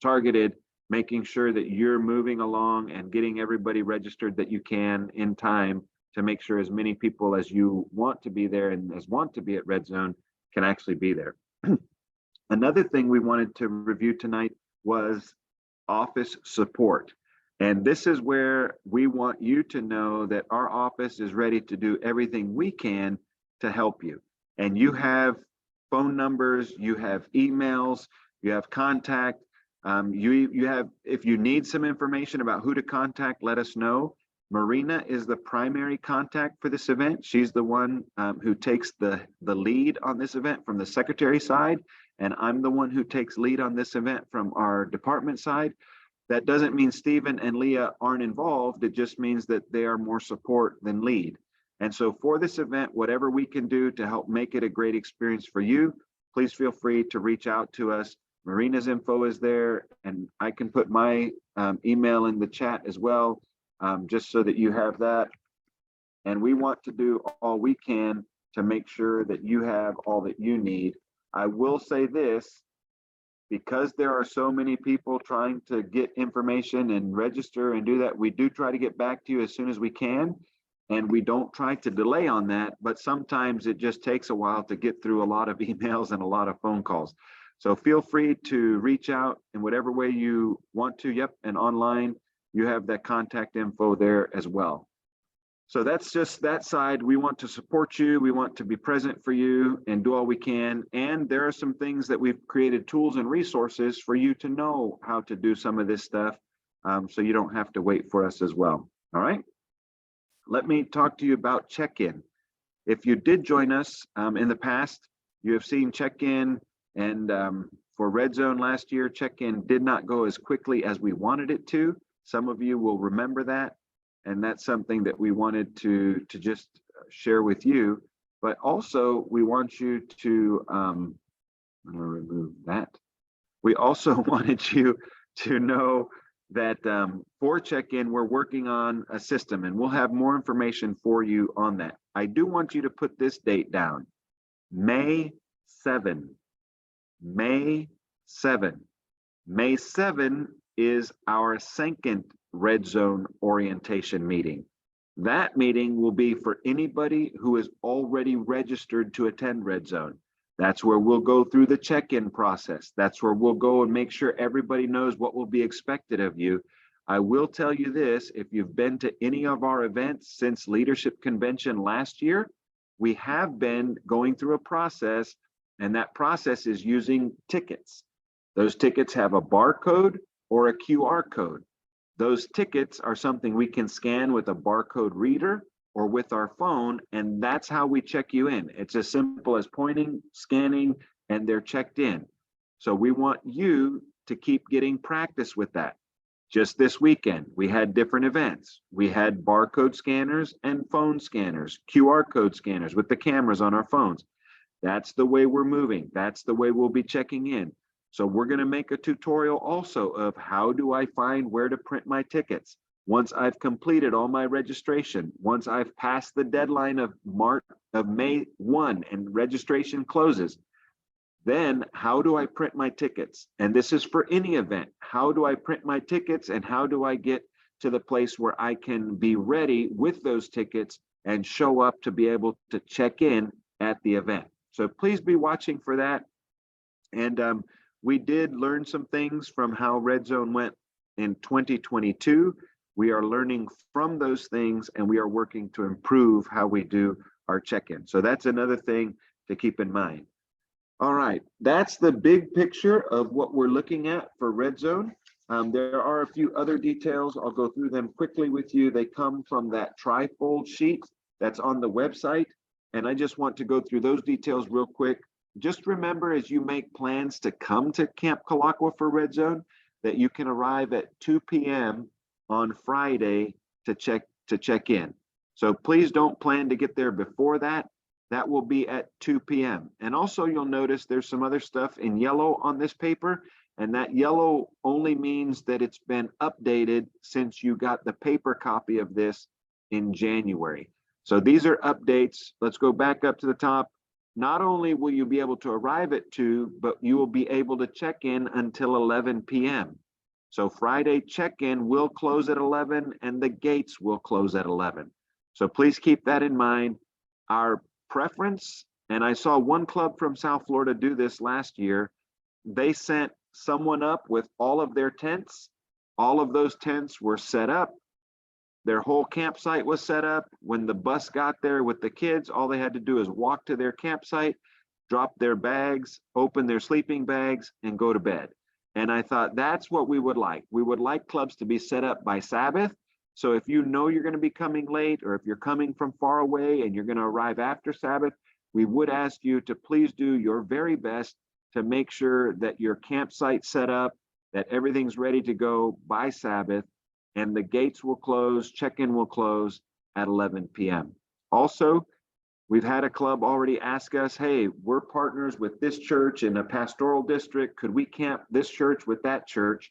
targeted, making sure that you're moving along and getting everybody registered that you can in time to make sure as many people as you want to be there and as want to be at Red Zone can actually be there. Another thing we wanted to review tonight was office support. And this is where we want you to know that our office is ready to do everything we can to help you. And you have phone numbers, you have emails, you have contact. You have, if you need some information about who to contact, let us know. Marina is the primary contact for this event. She's the one who takes the lead on this event from the secretary side, and I'm the one who takes lead on this event from our department side. That doesn't mean Stephen and Leah aren't involved. It just means that they are more support than lead. And so for this event, whatever we can do to help make it a great experience for you, please feel free to reach out to us. Marina's info is there, and I can put my email in the chat as well. Just so that you have that. And we want to do all we can to make sure that you have all that you need. I will say this, because there are so many people trying to get information and register and do that, we do try to get back to you as soon as we can. And we don't try to delay on that, but sometimes it just takes a while to get through a lot of emails and a lot of phone calls. So feel free to reach out in whatever way you want to. Yep, and online. You have that contact info there as well. So that's just that side. We want to support you. We want to be present for you and do all we can. And there are some things that we've created tools and resources for you to know how to do some of this stuff. So you don't have to wait for us as well. All right. Let me talk to you about check-in. If you did join us in the past, you have seen check-in, and for Red Zone last year, check-in did not go as quickly as we wanted it to. Some of you will remember that. And that's something that we wanted to just share with you. But also, we want you to, I'm going to remove that. We also wanted you to know that for check-in, we're working on a system, and we'll have more information for you on that. I do want you to put this date down, May 7. May 7. May 7 is our second Red Zone orientation meeting. That meeting will be for anybody who is already registered to attend Red Zone. That's where we'll go through the check-in process. That's where we'll go and make sure everybody knows what will be expected of you. I will tell you this, if you've been to any of our events since Leadership Convention last year, we have been going through a process, and that process is using tickets. Those tickets have a barcode or a QR code. Those tickets are something we can scan with a barcode reader or with our phone, and that's how we check you in. It's as simple as pointing, scanning, and they're checked in. So we want you to keep getting practice with that. Just this weekend, we had different events. We had barcode scanners and phone scanners, QR code scanners with the cameras on our phones. That's the way we're moving. That's the way we'll be checking in. So we're going to make a tutorial also of how do I find where to print my tickets. Once I've completed all my registration, once I've passed the deadline of May 1 and registration closes, then how do I print my tickets? And this is for any event. How do I print my tickets, and how do I get to the place where I can be ready with those tickets and show up to be able to check in at the event? So please be watching for that. And we did learn some things from how Red Zone went in 2022. We are learning from those things, and we are working to improve how we do our check-in. So that's another thing to keep in mind. All right, that's the big picture of what we're looking at for Red Zone. There are a few other details. I'll go through them quickly with you. They come from that trifold sheet that's on the website. And I just want to go through those details real quick. Just remember, as you make plans to come to Camp Kalakwa for Red Zone, that you can arrive at 2 p.m. on Friday to check in. So please don't plan to get there before that. That will be at 2 p.m. And also you'll notice there's some other stuff in yellow on this paper, and that yellow only means that it's been updated since you got the paper copy of this in January. So these are updates. Let's go back up to the top. Not only will you be able to arrive at 2, but you will be able to check in until 11 p.m. So Friday check-in will close at 11, and the gates will close at 11. So please keep that in mind. Our preference, and I saw one club from South Florida do this last year, they sent someone up with all of their tents. All of those tents were set up. Their whole campsite was set up. When the bus got there with the kids, all they had to do is walk to their campsite, drop their bags, open their sleeping bags, and go to bed. And I thought that's what we would like. We would like clubs to be set up by Sabbath. So if you know you're going to be coming late, or if you're coming from far away and you're going to arrive after Sabbath, we would ask you to please do your very best to make sure that your campsite's set up, that everything's ready to go by Sabbath, and the gates will close, check-in will close at 11 p.m. Also, we've had a club already ask us, hey, we're partners with this church in a pastoral district. Could we camp this church with that church?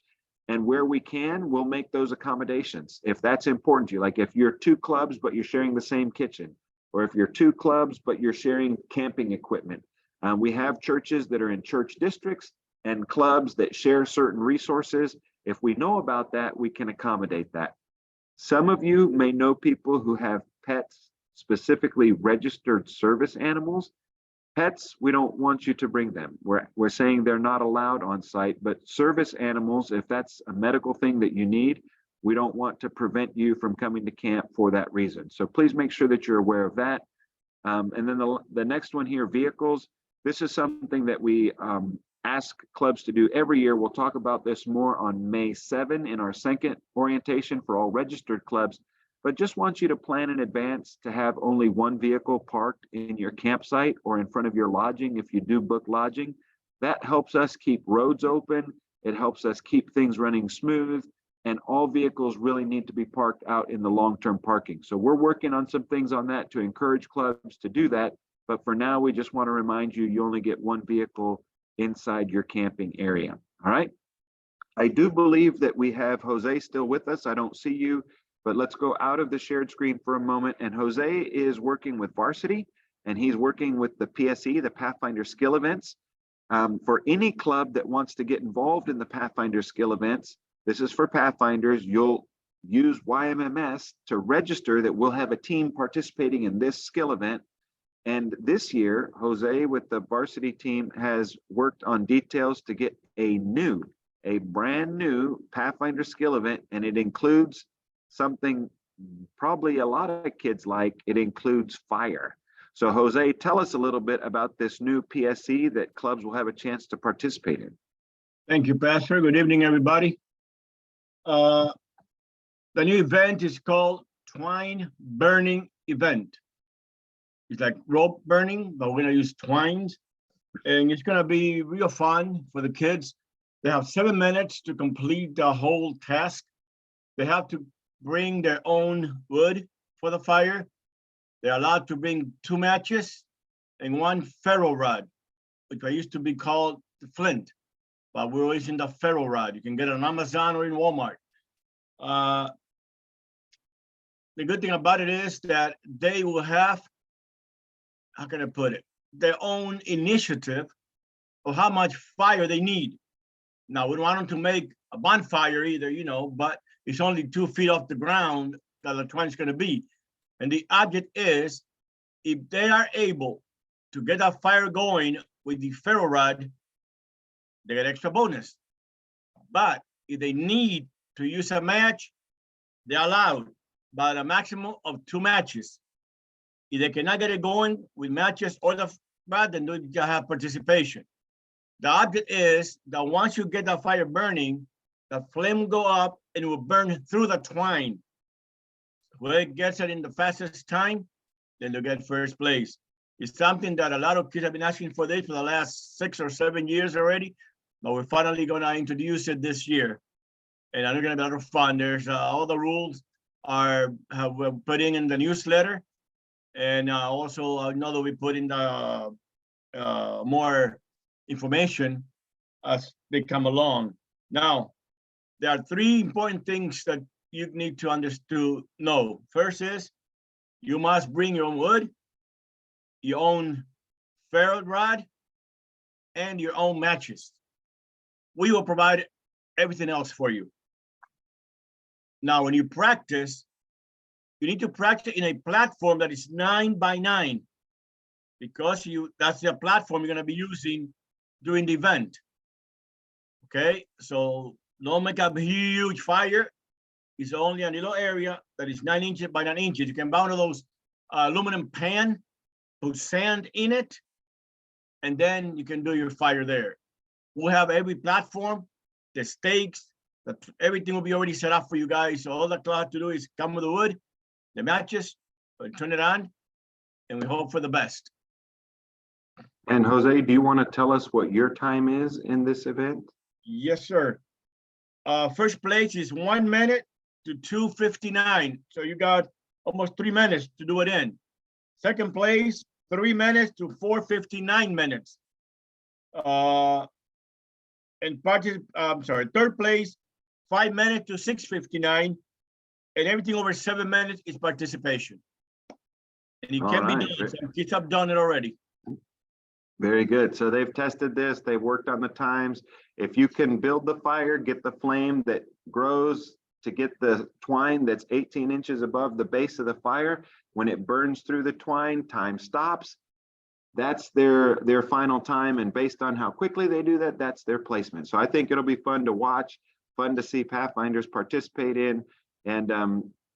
And where we can, we'll make those accommodations. If that's important to you, like if you're 2 clubs, but you're sharing the same kitchen, or if you're 2 clubs, but you're sharing camping equipment. We have churches that are in church districts and clubs that share certain resources. If we know about that, we can accommodate that. Some of you may know people who have pets, specifically registered service animals. Pets, we don't want you to bring them. We're saying they're not allowed on site, but service animals, if that's a medical thing that you need, We don't want to prevent you from coming to camp for that reason. So please make sure that you're aware of that. And then the next one here, vehicles. This is something that we ask clubs to do every year. We'll talk about this more on May 7 in our second orientation for all registered clubs, but just want you to plan in advance to have only one vehicle parked in your campsite or in front of your lodging if you do book lodging. That helps us keep roads open. It helps us keep things running smooth, and all vehicles really need to be parked out in the long-term parking. So we're working on some things on that to encourage clubs to do that. But for now, we just want to remind you, you only get one vehicle inside your camping area. All right. I do believe that we have Jose still with us. I don't see you, but let's go out of the shared screen for a moment. And Jose is working with Varsity, and he's working with the PSE, the Pathfinder skill events. For any club that wants to get involved in the Pathfinder skill events, this is for Pathfinders. You'll use YMMS to register that we'll have a team participating in this skill event. And this year, Jose with the varsity team has worked on details to get a brand new Pathfinder skill event. And it includes something probably a lot of kids like. It includes fire. So Jose, tell us a little bit about this new PSE that clubs will have a chance to participate in. Thank you, Pastor. Good evening, everybody. The new event is called Twine Burning Event. It's like rope burning, but we're gonna use twines. And it's gonna be real fun for the kids. They have 7 minutes to complete the whole task. They have to bring their own wood for the fire. They're allowed to bring 2 matches and 1 ferro rod, which used to be called the flint, but we're using the ferro rod. You can get it on Amazon or in Walmart. The good thing about it is that they will have, how can I put it, their own initiative of how much fire they need. Now, we don't want them to make a bonfire either, you know, but it's only 2 feet off the ground that the twine is going to be. And the object is, if they are able to get that fire going with the ferro rod, they get extra bonus. But if they need to use a match, they're allowed, but a maximum of 2 matches. If they cannot get it going with matches or the rod, then they have participation. The object is that once you get the fire burning, the flame will go up and it will burn through the twine. Whoever gets it in the fastest time, then they'll get first place. It's something that a lot of kids have been asking for this for the last 6 or 7 years already, but we're finally gonna introduce it this year. And I know it's gonna be a lot of fun. There's all the rules have put in the newsletter. And also I know that we put in the more information as they come along. Now, there are 3 important things that you need to know. First is, you must bring your own wood, your own ferro rod, and your own matches. We will provide everything else for you. Now, when you practice, you need to practice in a platform that is 9 by 9, because that's the platform you're gonna be using during the event. Okay, so don't make a huge fire. It's only a little area that is 9 inches by 9 inches. You can buy one of those aluminum pan, put sand in it, and then you can do your fire there. We'll have every platform, the stakes, everything will be already set up for you guys. So all the club have to do is come with the wood, the matches, turn it on, and we hope for the best. And Jose, do you want to tell us what your time is in this event? Yes, sir. First place is 1 minute to 2:59. So you got almost 3 minutes to do it in. Second place, 3 minutes to 4:59 minutes. Third place, 5 minutes to 6:59. And everything over 7 minutes is participation. And it can be done. Some kids have done it already. Very good. So they've tested this, they've worked on the times. If you can build the fire, get the flame that grows to get the twine that's 18 inches above the base of the fire, when it burns through the twine, time stops. That's their final time. And based on how quickly they do that, that's their placement. So I think it'll be fun to watch, fun to see Pathfinders participate in. And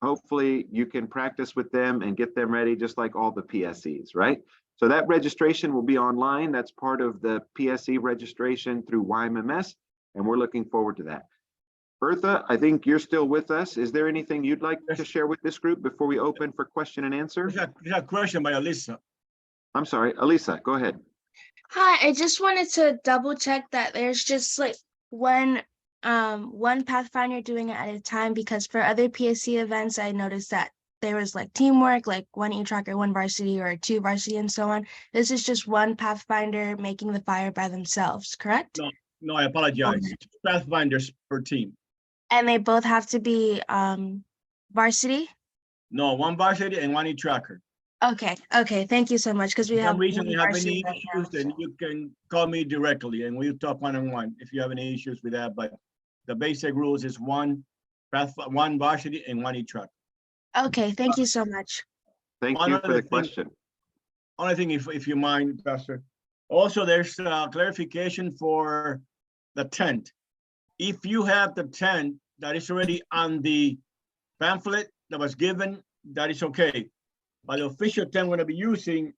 hopefully you can practice with them and get them ready just like all the PSEs, right? So that registration will be online. That's part of the PSE registration through YMMS, and we're looking forward to that. Bertha, I think you're still with us. Is there anything you'd like to share with this group before we open for question and answer? There's a question by Alyssa. I'm sorry, Elisa, go ahead. Hi, I just wanted to double check that there's just like one Pathfinder doing it at a time, because for other PSC events, I noticed that there was like teamwork, like one E-Tracker, one varsity, or two varsity, and so on. This is just one Pathfinder making the fire by themselves, correct? No, I apologize. Okay. 2 Pathfinders per team. And they both have to be varsity? No, 1 varsity and 1 E-Tracker. Okay, thank you so much, because we For have some reason one you have varsity any right now, issues, then so- you can call me directly and we'll talk one-on-one if you have any issues with that. But the basic rules is 1 varsity and 1 E-Tracker. Okay, thank you so much. Thank One you for other the thing- question. Only thing, if you mind, Pastor. Also, there's clarification for the tent. If you have the tent that is already on the pamphlet that was given, that is okay. But the official tent we're gonna be using,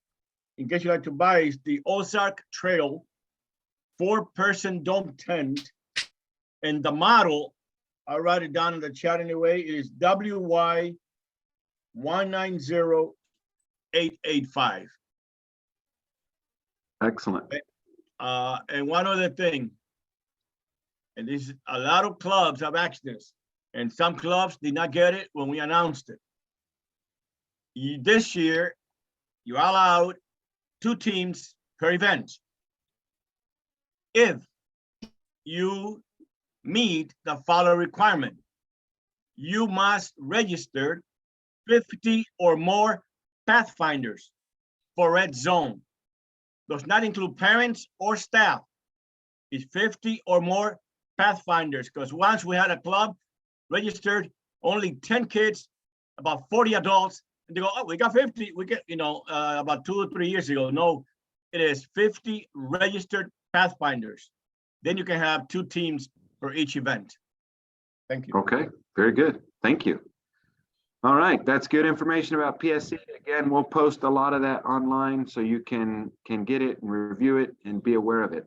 in case you like to buy, is the Ozark Trail 4-person dome tent. And the model, I'll write it down in the chat anyway, it is WY 190885. Excellent. And one other thing, and this is a lot of clubs have asked this, and some clubs did not get it when we announced it. This year, you allowed 2 teams per event. If you meet the following requirement, you must register 50 or more Pathfinders for Red Zone. Does not include parents or staff. It's 50 or more Pathfinders, because once we had a club registered, only 10 kids, about 40 adults, and they go, oh, we got 50. We get, about 2 or 3 years ago. No, it is 50 registered Pathfinders. Then you can have 2 teams for each event. Thank you. Okay, very good. Thank you. All right, that's good information about PSC. Again, we'll post a lot of that online so you can get it and review it and be aware of it.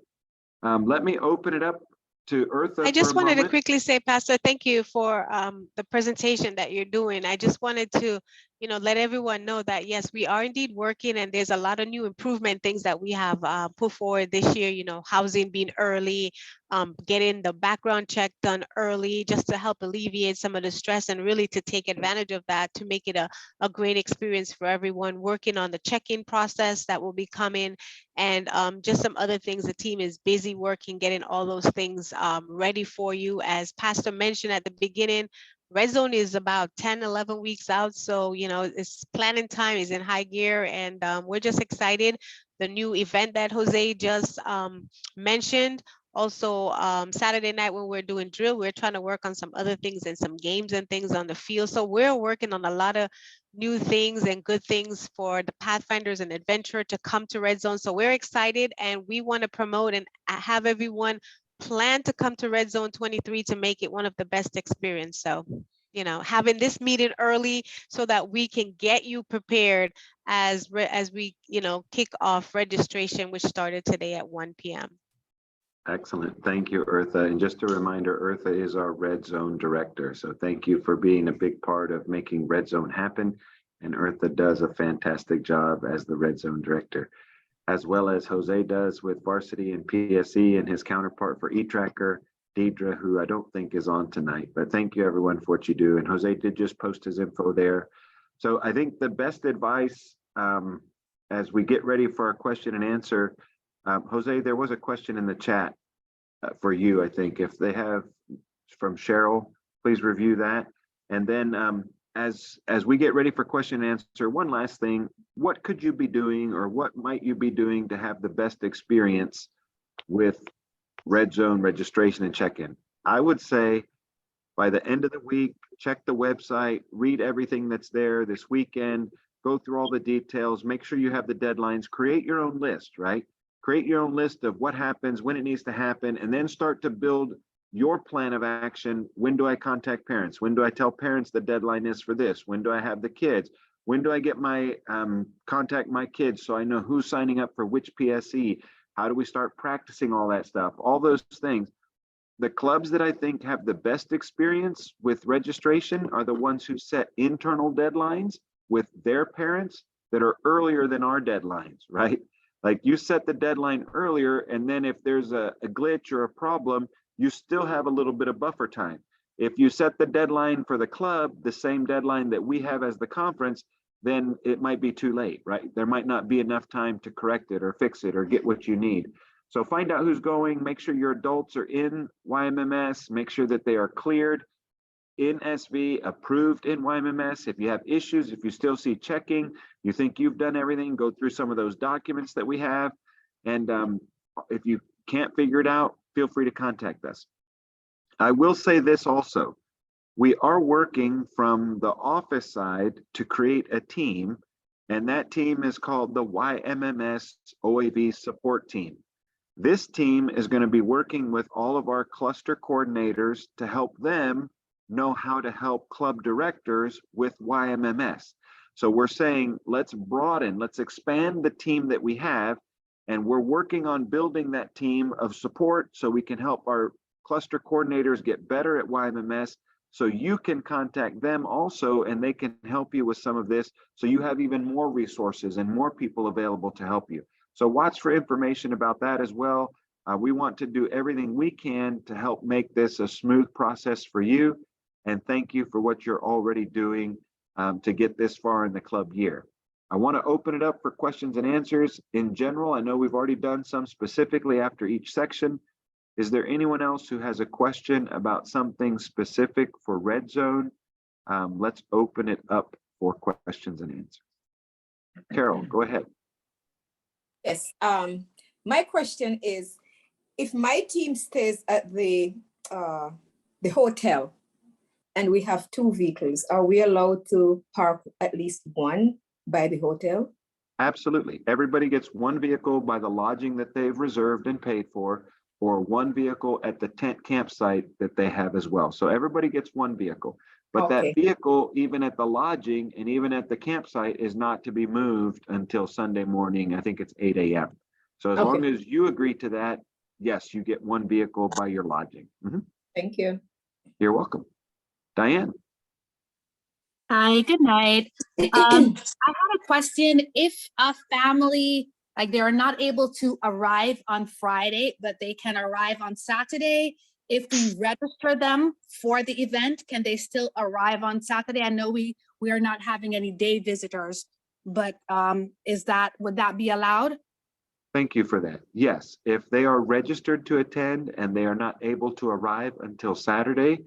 Let me open it up to Eartha. I just for a wanted to moment. quickly say, Pastor, thank you for the presentation that you're doing. I just wanted to, let everyone know that, yes, we are indeed working, and there's a lot of new improvement things that we have put forward this year, housing being early, getting the background check done early, just to help alleviate some of the stress and really to take advantage of that to make it a great experience for everyone, working on the check-in process that will be coming, and just some other things. The team is busy working, getting all those things ready for you. As Pastor mentioned at the beginning, Red Zone is about 10, 11 weeks out. So, it's planning time is in high gear, and we're just excited. The new event that Jose just mentioned, also Saturday night when we're doing drill, we're trying to work on some other things and some games and things on the field. So we're working on a lot of new things and good things for the Pathfinders and adventurer to come to Red Zone. So we're excited, and we want to promote and have everyone plan to come to Red Zone 23 to make it one of the best experience. So, having this meeting early so that we can get you prepared as we, kick off registration, which started today at 1 p.m. Excellent. Thank you, Eartha. And just a reminder, Eartha is our Red Zone director. So thank you for being a big part of making Red Zone happen. And Eartha does a fantastic job as the Red Zone director, as well as Jose does with varsity and PSE, and his counterpart for E-Tracker, Deidre, who I don't think is on tonight. But thank you everyone for what you do. And Jose did just post his info there. So I think the best advice as we get ready for our question and answer, Jose, there was a question in the chat for you, I think. If they have from Cheryl, please review that. And then as we get ready for question and answer, one last thing, what could you be doing, or what might you be doing to have the best experience with Red Zone registration and check-in? I would say by the end of the week, check the website, read everything that's there this weekend, go through all the details, make sure you have the deadlines, create your own list, right? Create your own list of what happens, when it needs to happen, and then start to build your plan of action. When do I contact parents? When do I tell parents the deadline is for this? When do I have the kids? When do I get my contact my kids so I know who's signing up for which PSE? How do we start practicing all that stuff? All those things. The clubs that I think have the best experience with registration are the ones who set internal deadlines with their parents that are earlier than our deadlines, right? Like you set the deadline earlier, and then if there's a glitch or a problem, you still have a little bit of buffer time. If you set the deadline for the club, the same deadline that we have as the conference, then it might be too late, right? There might not be enough time to correct it or fix it or get what you need. So find out who's going, make sure your adults are in YMMS, make sure that they are cleared in SV, approved in YMMS. If you have issues, if you still see checking, you think you've done everything, go through some of those documents that we have. And if you can't figure it out, feel free to contact us. I will say this also, we are working from the office side to create a team, and that team is called the YMMS OAV support team. This team is going to be working with all of our cluster coordinators to help them know how to help club directors with YMMS. So we're saying, let's broaden, let's expand the team that we have, and we're working on building that team of support so we can help our cluster coordinators get better at YMMS, so you can contact them also and they can help you with some of this, so you have even more resources and more people available to help you. So watch for information about that as well. We want to do everything we can to help make this a smooth process for you, and thank you for what you're already doing to get this far in the club year. I want to open it up for questions and answers in general. I know we've already done some specifically after each section. Is there anyone else who has a question about something specific for Red Zone? Let's open it up for questions and answers. Carol, go ahead. Yes, my question is, if my team stays at the hotel and we have 2 vehicles, are we allowed to park at least one by the hotel? Absolutely. Everybody gets 1 vehicle by the lodging that they've reserved and paid for, or 1 vehicle at the tent campsite that they have as well. So everybody gets 1 vehicle. But Okay. that vehicle, even at the lodging and even at the campsite, is not to be moved until Sunday morning. I think it's 8 a.m. So as Okay. long as you agree to that, yes, you get 1 vehicle by your lodging. Thank you. You're welcome. Diane. Hi, good night. I had a question. If a family, like they're not able to arrive on Friday, but they can arrive on Saturday, if we register them for the event, can they still arrive on Saturday? I know we are not having any day visitors, but would that be allowed? Thank you for that. Yes, if they are registered to attend and they are not able to arrive until Saturday,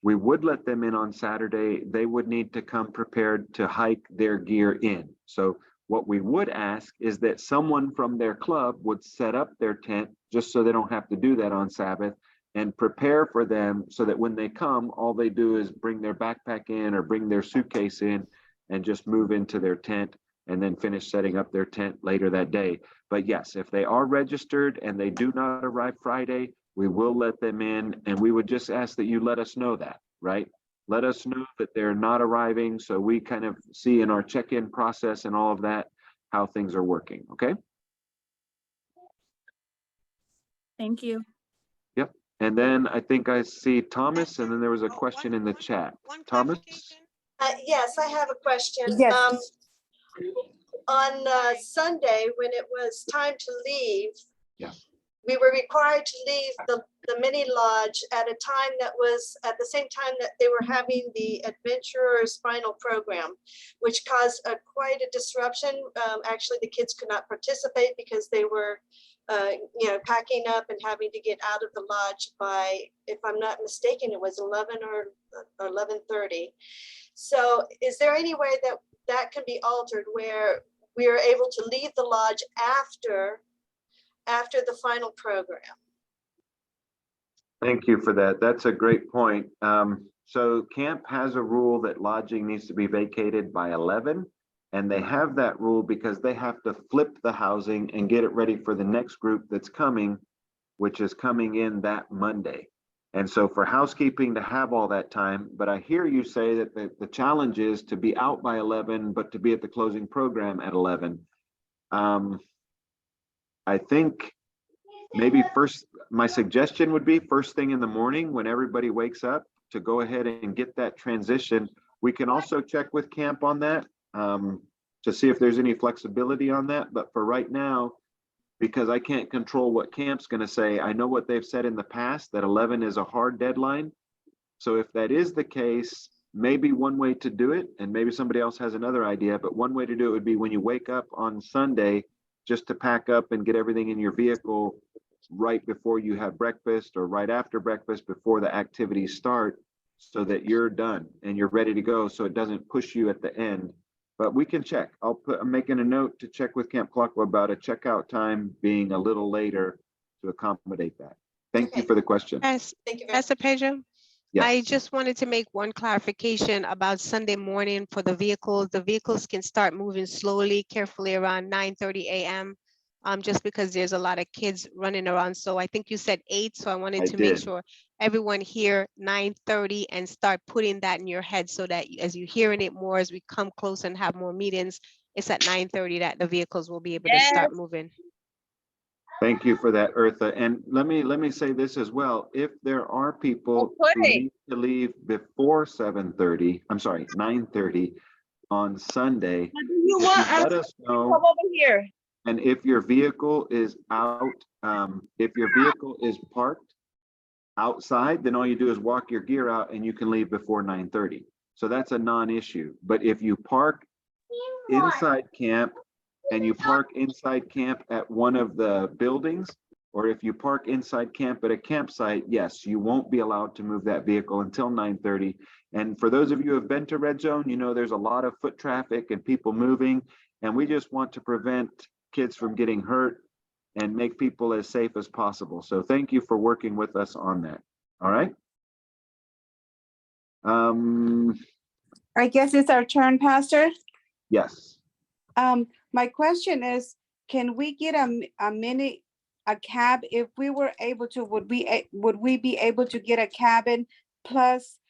we would let them in on Saturday. They would need to come prepared to hike their gear in. So what we would ask is that someone from their club would set up their tent just so they don't have to do that on Sabbath, and prepare for them so that when they come, all they do is bring their backpack in or bring their suitcase in and just move into their tent and then finish setting up their tent later that day. But yes, if they are registered and they do not arrive Friday, we will let them in, and we would just ask that you let us know that, right? Let us know that they're not arriving, so we kind of see in our check-in process and all of that how things are working, okay? Thank you. Yep. And then I think I see Thomas, and then there was a question in the chat. Thomas? Yes, I have a question. Yes. On Sunday, when it was time to leave, Yeah. we were required to leave the mini lodge at a time that was at the same time that they were having the adventurers final program, which caused quite a disruption. Actually, the kids could not participate because they were packing up and having to get out of the lodge by, if I'm not mistaken, it was 11 or 11:30. So is there any way that that can be altered where we are able to leave the lodge after the final program? Thank you for that. That's a great point. So camp has a rule that lodging needs to be vacated by 11, and they have that rule because they have to flip the housing and get it ready for the next group that's coming, which is coming in that Monday. And so for housekeeping to have all that time, but I hear you say that the challenge is to be out by 11, but to be at the closing program at 11. I think maybe my suggestion would be first thing in the morning when everybody wakes up to go ahead and get that transition. We can also check with camp on that to see if there's any flexibility on that. But for right now, because I can't control what camp's going to say, I know what they've said in the past, that 11 is a hard deadline. So if that is the case, maybe one way to do it, and maybe somebody else has another idea, but one way to do it would be when you wake up on Sunday, just to pack up and get everything in your vehicle right before you have breakfast or right after breakfast before the activities start, so that you're done and you're ready to go, so it doesn't push you at the end. But we can check. I'm making a note to check with Camp Colaqua about a checkout time being a little later to accommodate that. Thank you for the question. Yes, Thank you very Pastor Pedro. Yes. I just wanted to make one clarification about Sunday morning for the vehicles. The vehicles can start moving slowly, carefully around 9:30 a.m. Just because there's a lot of kids running around. So I think you said 8. So I wanted to make sure everyone hear 9:30 and start putting that in your head so that as you're hearing it more, as we come close and have more meetings, it's at 9:30 that the vehicles will be able to start moving. Thank you for that, Eartha. And let me say this as well. If there are people who need to leave before 7:30, I'm sorry, 9:30 on Sunday, let us know. Come over here. And if your vehicle is out, if your vehicle is parked outside, then all you do is walk your gear out and you can leave before 9:30. So that's a non-issue. But if you park inside camp and you park inside camp at one of the buildings, or if you park inside camp at a campsite, yes, you won't be allowed to move that vehicle until 9:30. And for those of you who have been to Red Zone, you know there's a lot of foot traffic and people moving, and we just want to prevent kids from getting hurt and make people as safe as possible. So thank you for working with us on that. All right. I guess it's our turn, Pastor. Yes. My question is, can we get a cab if we were able to? Would we be able to get a cabin plus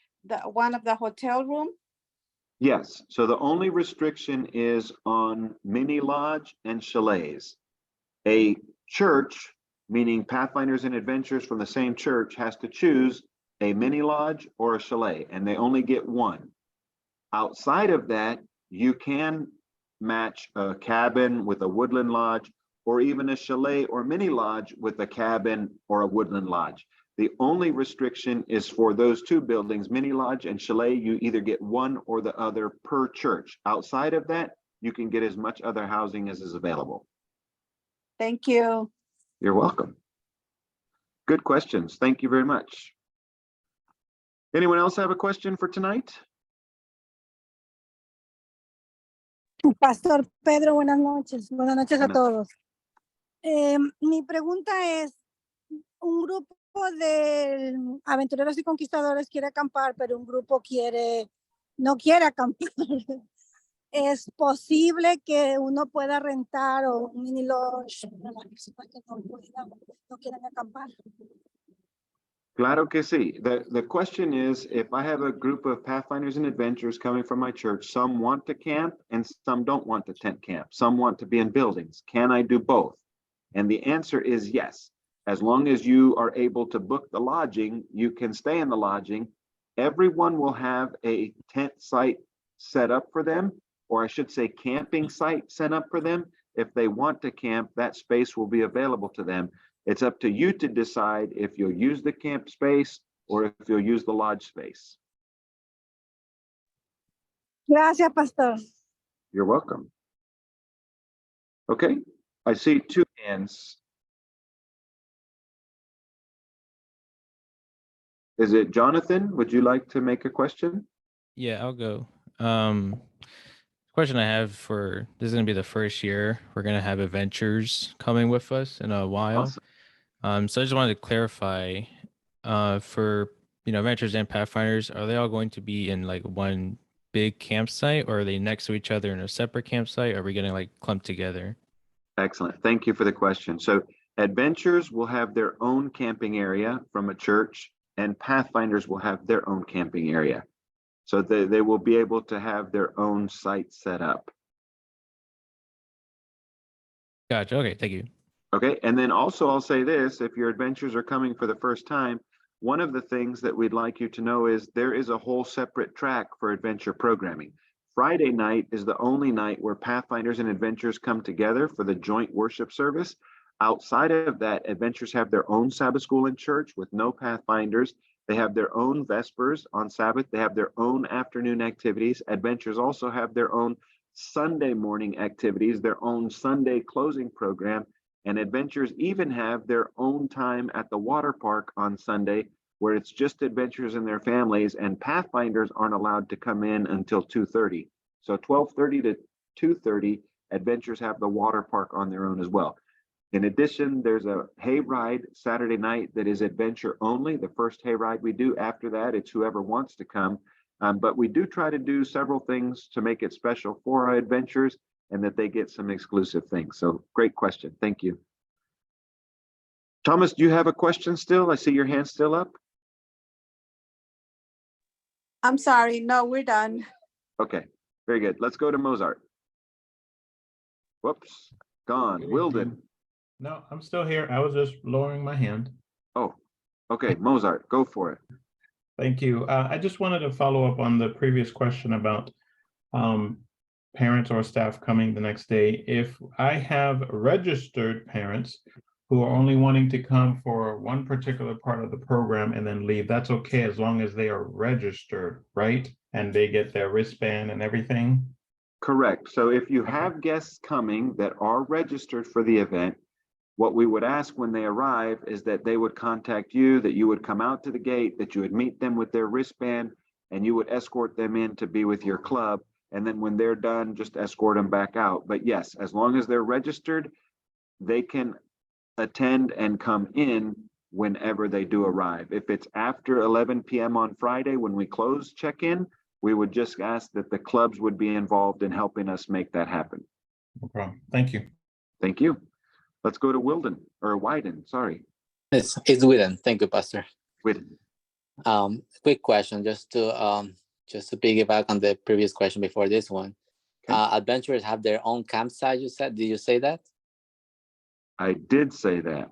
one of the hotel room? Yes. So the only restriction is on mini lodge and chalets. A church, meaning Pathfinders and Adventures from the same church, has to choose a mini lodge or a chalet, and they only get one. Outside of that, you can match a cabin with a woodland lodge, or even a chalet or mini lodge with a cabin or a woodland lodge. The only restriction is for those two buildings, mini lodge and chalet. You either get one or the other per church. Outside of that, you can get as much other housing as is available. Thank you. You're welcome. Good questions. Thank you very much. Anyone else have a question for tonight? Pastor Pedro, buenas noches. Buenas noches a Buenas. todos. Mi pregunta es, un grupo de aventureros y conquistadores quiere acampar, pero un grupo no quiere acampar. ¿Es posible que uno pueda rentar o un mini lodge para las personas que no quieran acampar? Claro que sí. The question is, if I have a group of Pathfinders and Adventures coming from my church, some want to camp and some don't want to tent camp. Some want to be in buildings. Can I do both? And the answer is yes. As long as you are able to book the lodging, you can stay in the lodging. Everyone will have a tent site set up for them, or I should say camping site set up for them. If they want to camp, that space will be available to them. It's up to you to decide if you'll use the camp space or if you'll use the lodge space. Gracias, Pastor. You're welcome. Okay, I see two hands. Is it Jonathan? Would you like to make a question? Yeah, I'll go. Question I have for this is gonna be the first year we're gonna have adventures coming with us in a while. Awesome. So I just wanted to clarify, for adventures and Pathfinders, are they all going to be in like one big campsite, or are they next to each other in a separate campsite? Or are we gonna like clump together? Excellent. Thank you for the question. So adventures will have their own camping area from a church, and Pathfinders will have their own camping area. So they will be able to have their own site set up. Gotcha. Okay, thank you. Okay, and then also I'll say this, if your adventures are coming for the first time, one of the things that we'd like you to know is there is a whole separate track for adventure programming. Friday night is the only night where Pathfinders and Adventures come together for the joint worship service. Outside of that, Adventures have their own Sabbath school and church with no Pathfinders. They have their own Vespers on Sabbath. They have their own afternoon activities. Adventures also have their own Sunday morning activities, their own Sunday closing program, and Adventures even have their own time at the water park on Sunday, where it's just Adventures and their families, and Pathfinders aren't allowed to come in until 2:30. So 12:30 to 2:30, Adventures have the water park on their own as well. In addition, there's a hay ride Saturday night that is adventure only. The first hay ride we do. After that, it's whoever wants to come. But we do try to do several things to make it special for our adventures and that they get some exclusive things. So great question. Thank you. Thomas, do you have a question still? I see your hand still up. I'm sorry. No, we're done. Okay, very good. Let's go to Mozart. Whoops, gone. Wilden. No, I'm still here. I was just lowering my hand. Oh, okay, Mozart, go for it. Thank you. I just wanted to follow up on the previous question about parents or staff coming the next day. If I have registered parents who are only wanting to come for one particular part of the program and then leave, that's okay as long as they are registered, right? And they get their wristband and everything? Correct. So if you have guests coming that are registered for the event, what we would ask when they arrive is that they would contact you, that you would come out to the gate, that you would meet them with their wristband, and you would escort them in to be with your club. And then when they're done, just escort them back out. But yes, as long as they're registered, they can attend and come in whenever they do arrive. If it's after 11 p.m. on Friday, when we close check-in, we would just ask that the clubs would be involved in helping us make that happen. No problem. Thank you. Thank you. Let's go to Wilden or Wyden, sorry. It's Whedon. Thank you, Pastor. Whedon. Quick question, just to piggyback on the previous question before this one. Okay. Adventurers have their own campsite, you said. Did you say that? I did say that.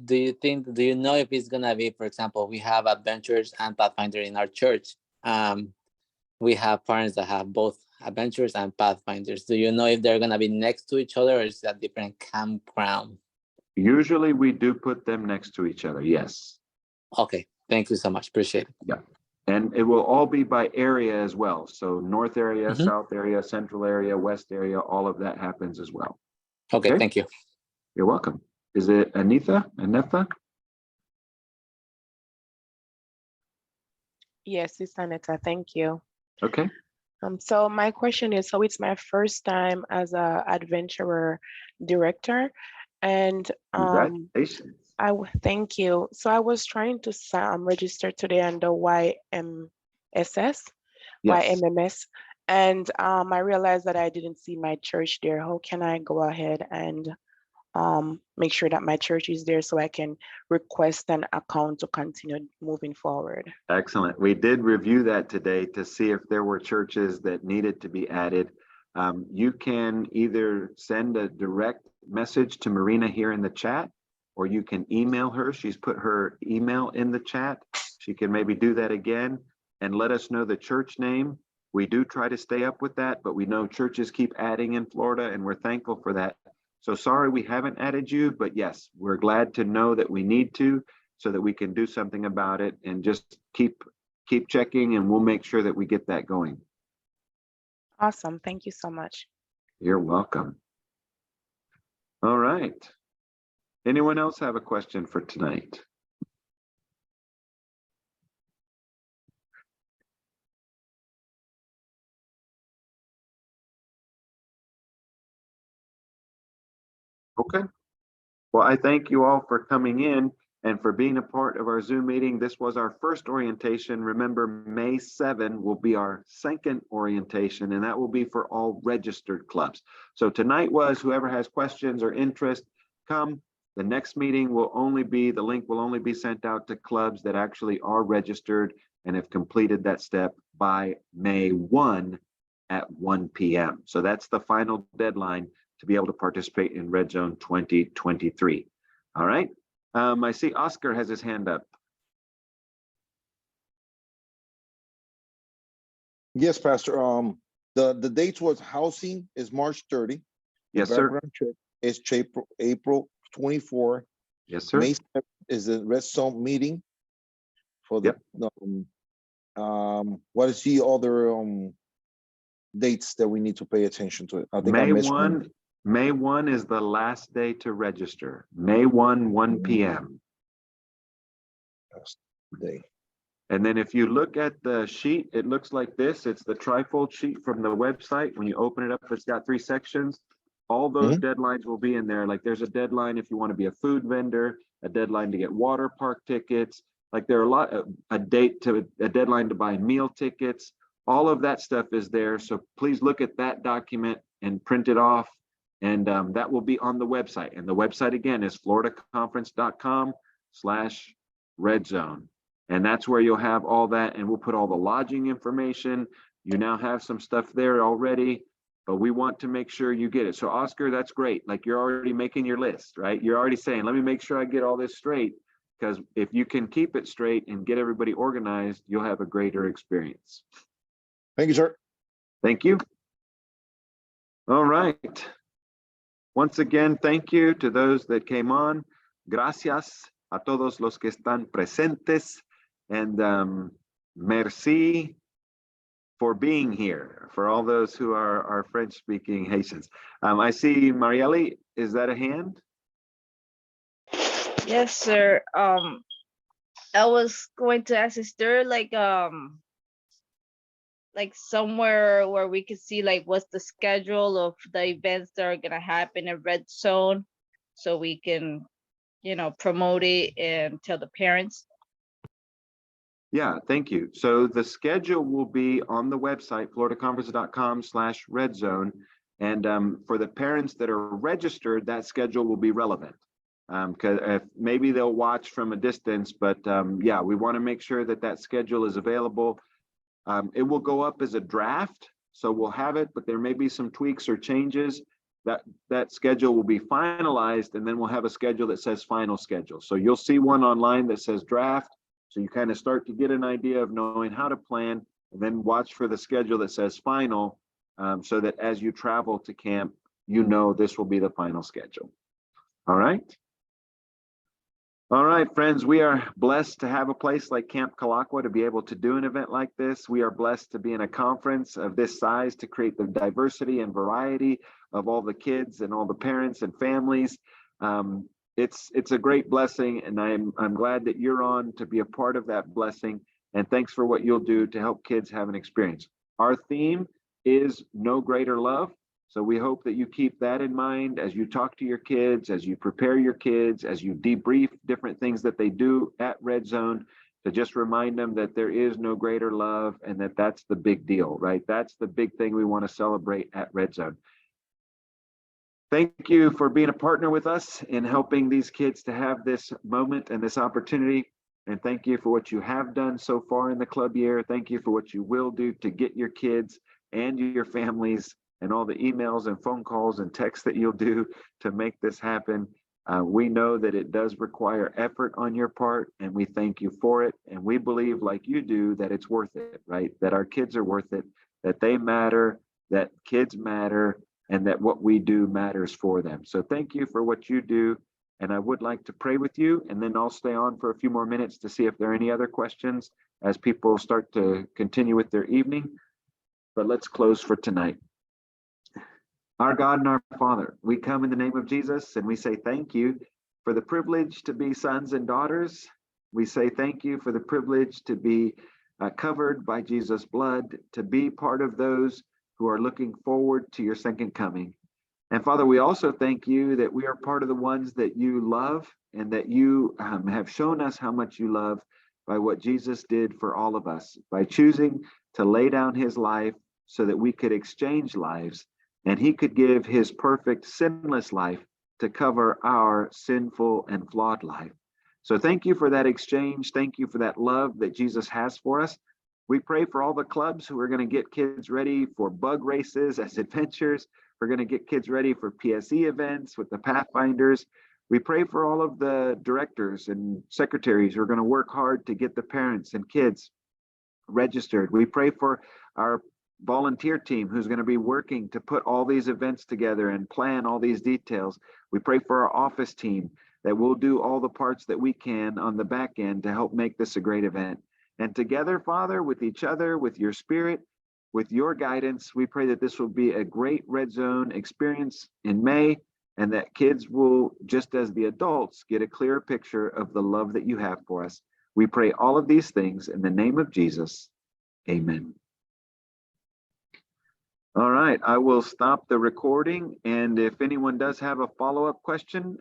Do you know if it's gonna be, for example, we have Adventurers and Pathfinder in our church. We have parents that have both Adventurers and Pathfinders. Do you know if they're gonna be next to each other or is that different campground? Usually we do put them next to each other, yes. Okay, thank you so much, appreciate it. Yeah, and it will all be by area as well. So north area, south area, central area, west area, all of that happens as well. Okay, thank you. You're welcome. Is it Anetha? Yes, it's Aneta. Thank you. Okay. So my question is, so it's my first time as a adventurer director, and congratulations. Thank you. So I was trying to register today under YMMS, and I realized that I didn't see my church there. How can I go ahead and make sure that my church is there so I can request an account to continue moving forward? Excellent. We did review that today to see if there were churches that needed to be added. You can either send a direct message to Marina here in the chat, or you can email her. She's put her email in the chat. She can maybe do that again and let us know the church name. We do try to stay up with that, but we know churches keep adding in Florida and we're thankful for that. So sorry we haven't added you, but yes, we're glad to know that we need to so that we can do something about it, and just keep checking and we'll make sure that we get that going. Awesome. Thank you so much. You're welcome. All right. Anyone else have a question for tonight? Okay. Well, I thank you all for coming in and for being a part of our Zoom meeting. This was our first orientation. Remember, May 7 will be our second orientation, and that will be for all registered clubs. So tonight was whoever has questions or interest, come. The next meeting will only be, the link will only be sent out to clubs that actually are registered and have completed that step by May 1 at 1 p.m. So that's the final deadline to be able to participate in Red Zone 2023. All right. I see Oscar has his hand up. Yes, Pastor. The date towards housing is March 30. Yes, the sir. background check is April 24. Yes, sir. May 7th is the Red Zone meeting for the what is the other dates that we need to pay attention to? I think I missed one. May 1 is the last day to register. May 1, 1 p.m. Last day. And then if you look at the sheet, it looks like this. It's the trifold sheet from the website. When you open it up, it's got 3 sections. All those deadlines will be in there. Like there's a deadline if you want to be a food vendor, a deadline to get water park tickets. Like there are a deadline to buy meal tickets. All of that stuff is there. So please look at that document and print it off. And that will be on the website. And the website again is floridaconference.com/redzone. And that's where you'll have all that. And we'll put all the lodging information. You now have some stuff there already, but we want to make sure you get it. So Oscar, that's great. Like you're already making your list, right? You're already saying, let me make sure I get all this straight, because if you can keep it straight and get everybody organized, you'll have a greater experience. Thank you, sir. Thank you. All right. Once again, thank you to those that came on. Gracias a todos los que están presentes. And merci for being here, for all those who are French-speaking Haitians. I see Marielle, is that a hand? Yes, sir. I was going to ask, is there like somewhere where we could see like what's the schedule of the events that are gonna happen in Red Zone, so we can, promote it and tell the parents? Yeah, thank you. So the schedule will be on the website, floridaconference.com/redzone. And for the parents that are registered, that schedule will be relevant. Because maybe they'll watch from a distance, but yeah, we want to make sure that that schedule is available. It will go up as a draft, so we'll have it, but there may be some tweaks or changes. That schedule will be finalized, and then we'll have a schedule that says final schedule. So you'll see one online that says draft. So you kind of start to get an idea of knowing how to plan, and then watch for the schedule that says final, so that as you travel to camp, this will be the final schedule. All right. All right, friends, we are blessed to have a place like Camp Kalakwa to be able to do an event like this. We are blessed to be in a conference of this size to create the diversity and variety of all the kids and all the parents and families. It's a great blessing, and I'm glad that you're on to be a part of that blessing. And thanks for what you'll do to help kids have an experience. Our theme is No Greater Love. So we hope that you keep that in mind as you talk to your kids, as you prepare your kids, as you debrief different things that they do at Red Zone, to just remind them that there is no greater love, and that's the big deal, right? That's the big thing we want to celebrate at Red Zone. Thank you for being a partner with us in helping these kids to have this moment and this opportunity. And thank you for what you have done so far in the club year. Thank you for what you will do to get your kids and your families, and all the emails and phone calls and texts that you'll do to make this happen. We know that it does require effort on your part, and we thank you for it. And we believe, like you do, that it's worth it, right? That our kids are worth it, that they matter, that kids matter, and that what we do matters for them. So thank you for what you do. And I would like to pray with you, and then I'll stay on for a few more minutes to see if there are any other questions as people start to continue with their evening. But let's close for tonight. Our God and our Father, we come in the name of Jesus, and we say thank you for the privilege to be sons and daughters. We say thank you for the privilege to be covered by Jesus' blood, to be part of those who are looking forward to your second coming. And Father, we also thank you that we are part of the ones that you love, and that you have shown us how much you love by what Jesus did for all of us, by choosing to lay down his life so that we could exchange lives, and he could give his perfect sinless life to cover our sinful and flawed life. So thank you for that exchange. Thank you for that love that Jesus has for us. We pray for all the clubs who are going to get kids ready for bug races as adventures. We're going to get kids ready for PSE events with the Pathfinders. We pray for all of the directors and secretaries who are going to work hard to get the parents and kids registered. We pray for our volunteer team who's going to be working to put all these events together and plan all these details. We pray for our office team that will do all the parts that we can on the back end to help make this a great event. And together, Father, with each other, with your Spirit, with your guidance, we pray that this will be a great Red Zone experience in May, and that kids will, just as the adults, get a clearer picture of the love that you have for us. We pray all of these things in the name of Jesus. Amen. All right, I will stop the recording, and if anyone does have a follow-up question,